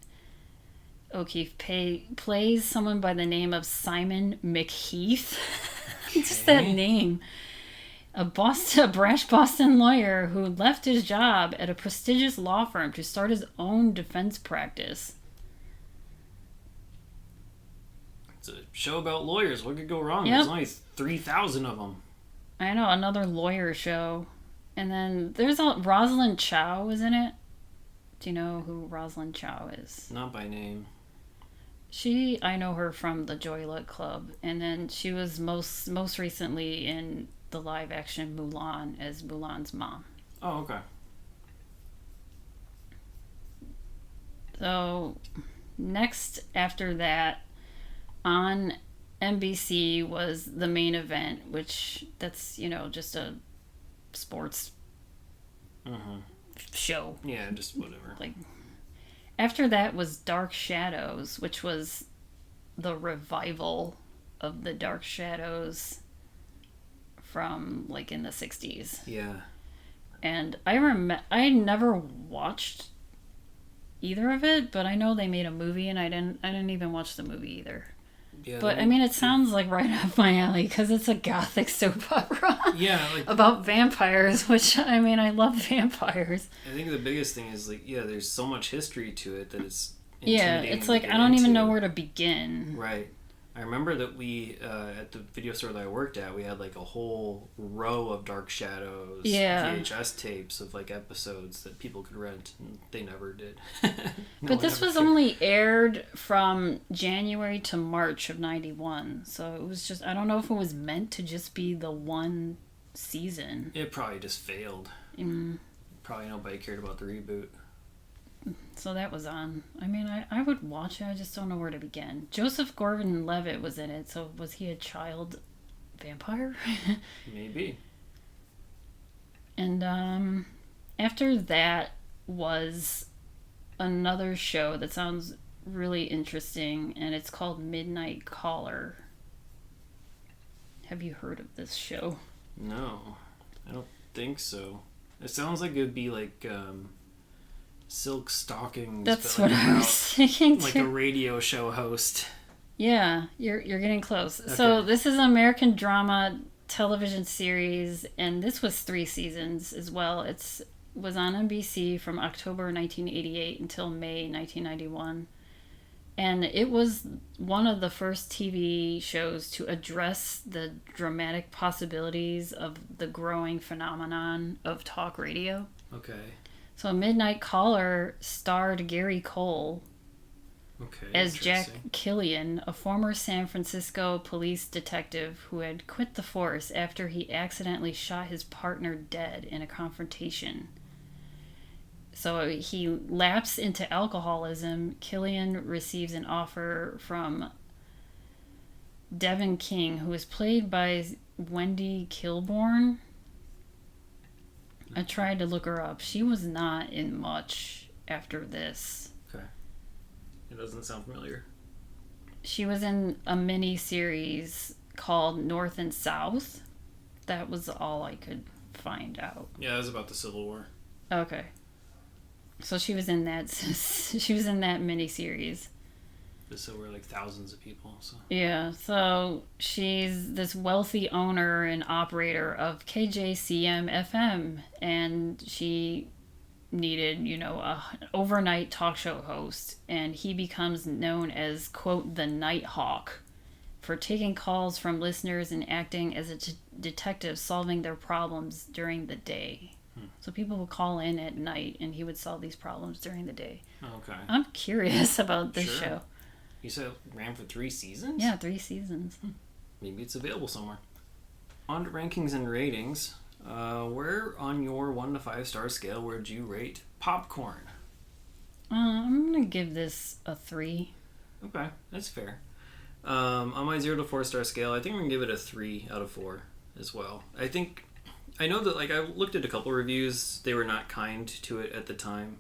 plays someone by the name of Simon McHeath. Just that name. A brash Boston lawyer who left his job at a prestigious law firm to start his own defense practice. It's a show about lawyers. What could go wrong? Yep. There's only 3,000 of them. I know, another lawyer show. And then there's Rosalind Chow is in it. Do you know who Rosalind Chow is? Not by name. I know her from the Joy Luck Club. And then she was most recently in the live action Mulan as Mulan's mom. Oh, okay. So, next after that, on NBC was The Main Event, which that's, just a sports show. Yeah, just whatever. Like, after that was Dark Shadows, which was the revival of the Dark Shadows from like in the 60s. Yeah. And I never watched either of it, but I know they made a movie, and I didn't even watch the movie either. Yeah, but I mean, it sounds like right up my alley because it's a gothic soap opera. Yeah, about vampires, which I mean, I love vampires. I think the biggest thing is there's so much history to it that it's it's like I don't even know where to begin. Right. I remember that we at the video store that I worked at, we had like a whole row of Dark Shadows VHS tapes of like episodes that people could rent, and they never did. But this was only aired from January to March of 91, so it was just, I don't know if it was meant to just be the one season. It probably just failed. Probably nobody cared about the reboot. So that was on. I mean, I would watch it. I just don't know where to begin. Joseph Gordon-Levitt was in it. So was he a child vampire? Maybe. And after that was another show that sounds really interesting. And it's called Midnight Caller. Have you heard of this show? No. I don't think so. It sounds like it would be like silk stockings. That's but what I was thinking too. Like a radio show host. Yeah, you're getting close. Okay. So this is an American drama television series, and this was 3 seasons as well. It was on NBC from October 1988 until May 1991. And it was one of the first TV shows to address the dramatic possibilities of the growing phenomenon of talk radio. Okay. So Midnight Caller starred Gary Cole as Jack Killian, a former San Francisco police detective who had quit the force after he accidentally shot his partner dead in a confrontation. So he lapsed into alcoholism. Killian receives an offer from Devin King, who was played by Wendy Kilborn. I tried to look her up. She was not in much after this. Okay. It doesn't sound familiar. She was in a mini-series called North and South. That was all I could find out. Yeah, it was about the Civil War. Okay. So she was in that. She was in that mini-series. So we're like thousands of people. So. Yeah. So she's this wealthy owner and operator of KJCM FM, and she needed, an overnight talk show host, and he becomes known as, quote, the Night Hawk, for taking calls from listeners and acting as a detective solving their problems during the day. So people would call in at night, and he would solve these problems during the day. Okay. I'm curious about this show. You said it ran for 3 seasons? Yeah, 3 seasons. Maybe it's available somewhere. On to rankings and ratings. Where on your 1 to 5 star scale would you rate Popcorn? I'm going to give this a 3. Okay, that's fair. On my 0 to 4 star scale, I think I'm going to give it a 3 out of 4 as well. I know that, I looked at a couple reviews, they were not kind to it at the time.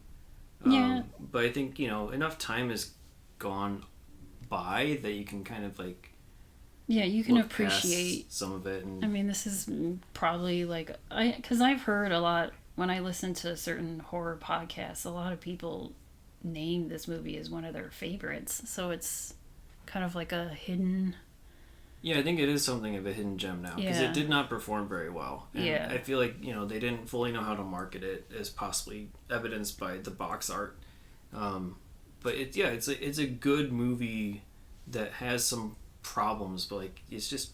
Yeah. But I think, enough time has gone by that you can kind of, yeah, you can appreciate some of it. And... I mean, this is probably, because I've heard a lot, when I listen to certain horror podcasts, a lot of people name this movie as one of their favorites. So it's kind of like a hidden... Yeah, I think it is something of a hidden gem now, because it did not perform very well. And yeah. I feel like, they didn't fully know how to market it, as possibly evidenced by the box art. But it's a good movie that has some problems, but it's just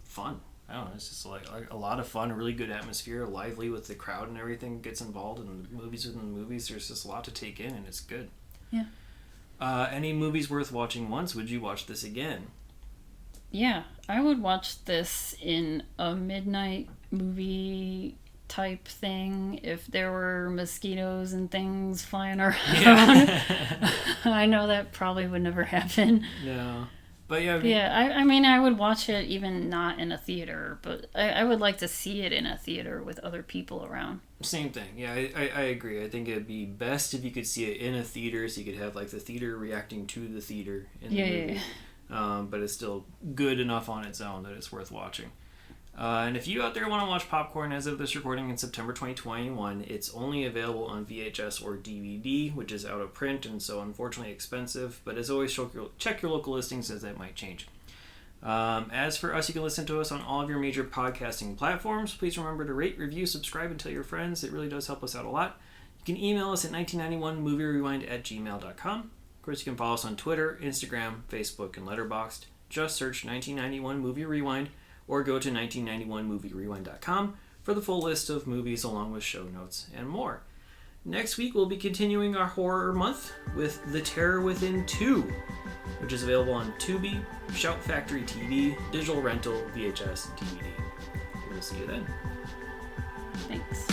fun. I don't know, it's just a lot of fun, a really good atmosphere, lively with the crowd and everything gets involved, and the movies within the movies, there's just a lot to take in, and it's good. Yeah. Any movies worth watching once? Would you watch this again? Yeah, I would watch this in a midnight movie type thing if there were mosquitoes and things flying around. Yeah. I know that probably would never happen. No. But yeah. I mean, I would watch it even not in a theater, but I would like to see it in a theater with other people around. Same thing. Yeah, I agree. I think it'd be best if you could see it in a theater, so you could have the theater reacting to the theater in the movie. Yeah. But it's still good enough on its own that it's worth watching. And if you out there want to watch Popcorn as of this recording in September 2021, it's only available on VHS or DVD, which is out of print and so unfortunately expensive. But as always, check your local listings, as that might change. As for us, you can listen to us on all of your major podcasting platforms. Please remember to rate, review, subscribe, and tell your friends. It really does help us out a lot. You can email us at 1991movierewind@gmail.com. Of course, you can follow us on Twitter, Instagram, Facebook, and Letterboxd. Just search 1991 Movie Rewind or go to 1991movierewind.com for the full list of movies along with show notes and more. Next week, we'll be continuing our horror month with The Terror Within 2, which is available on Tubi, Shout Factory TV, digital rental, VHS, and DVD. We'll see you then. Thanks.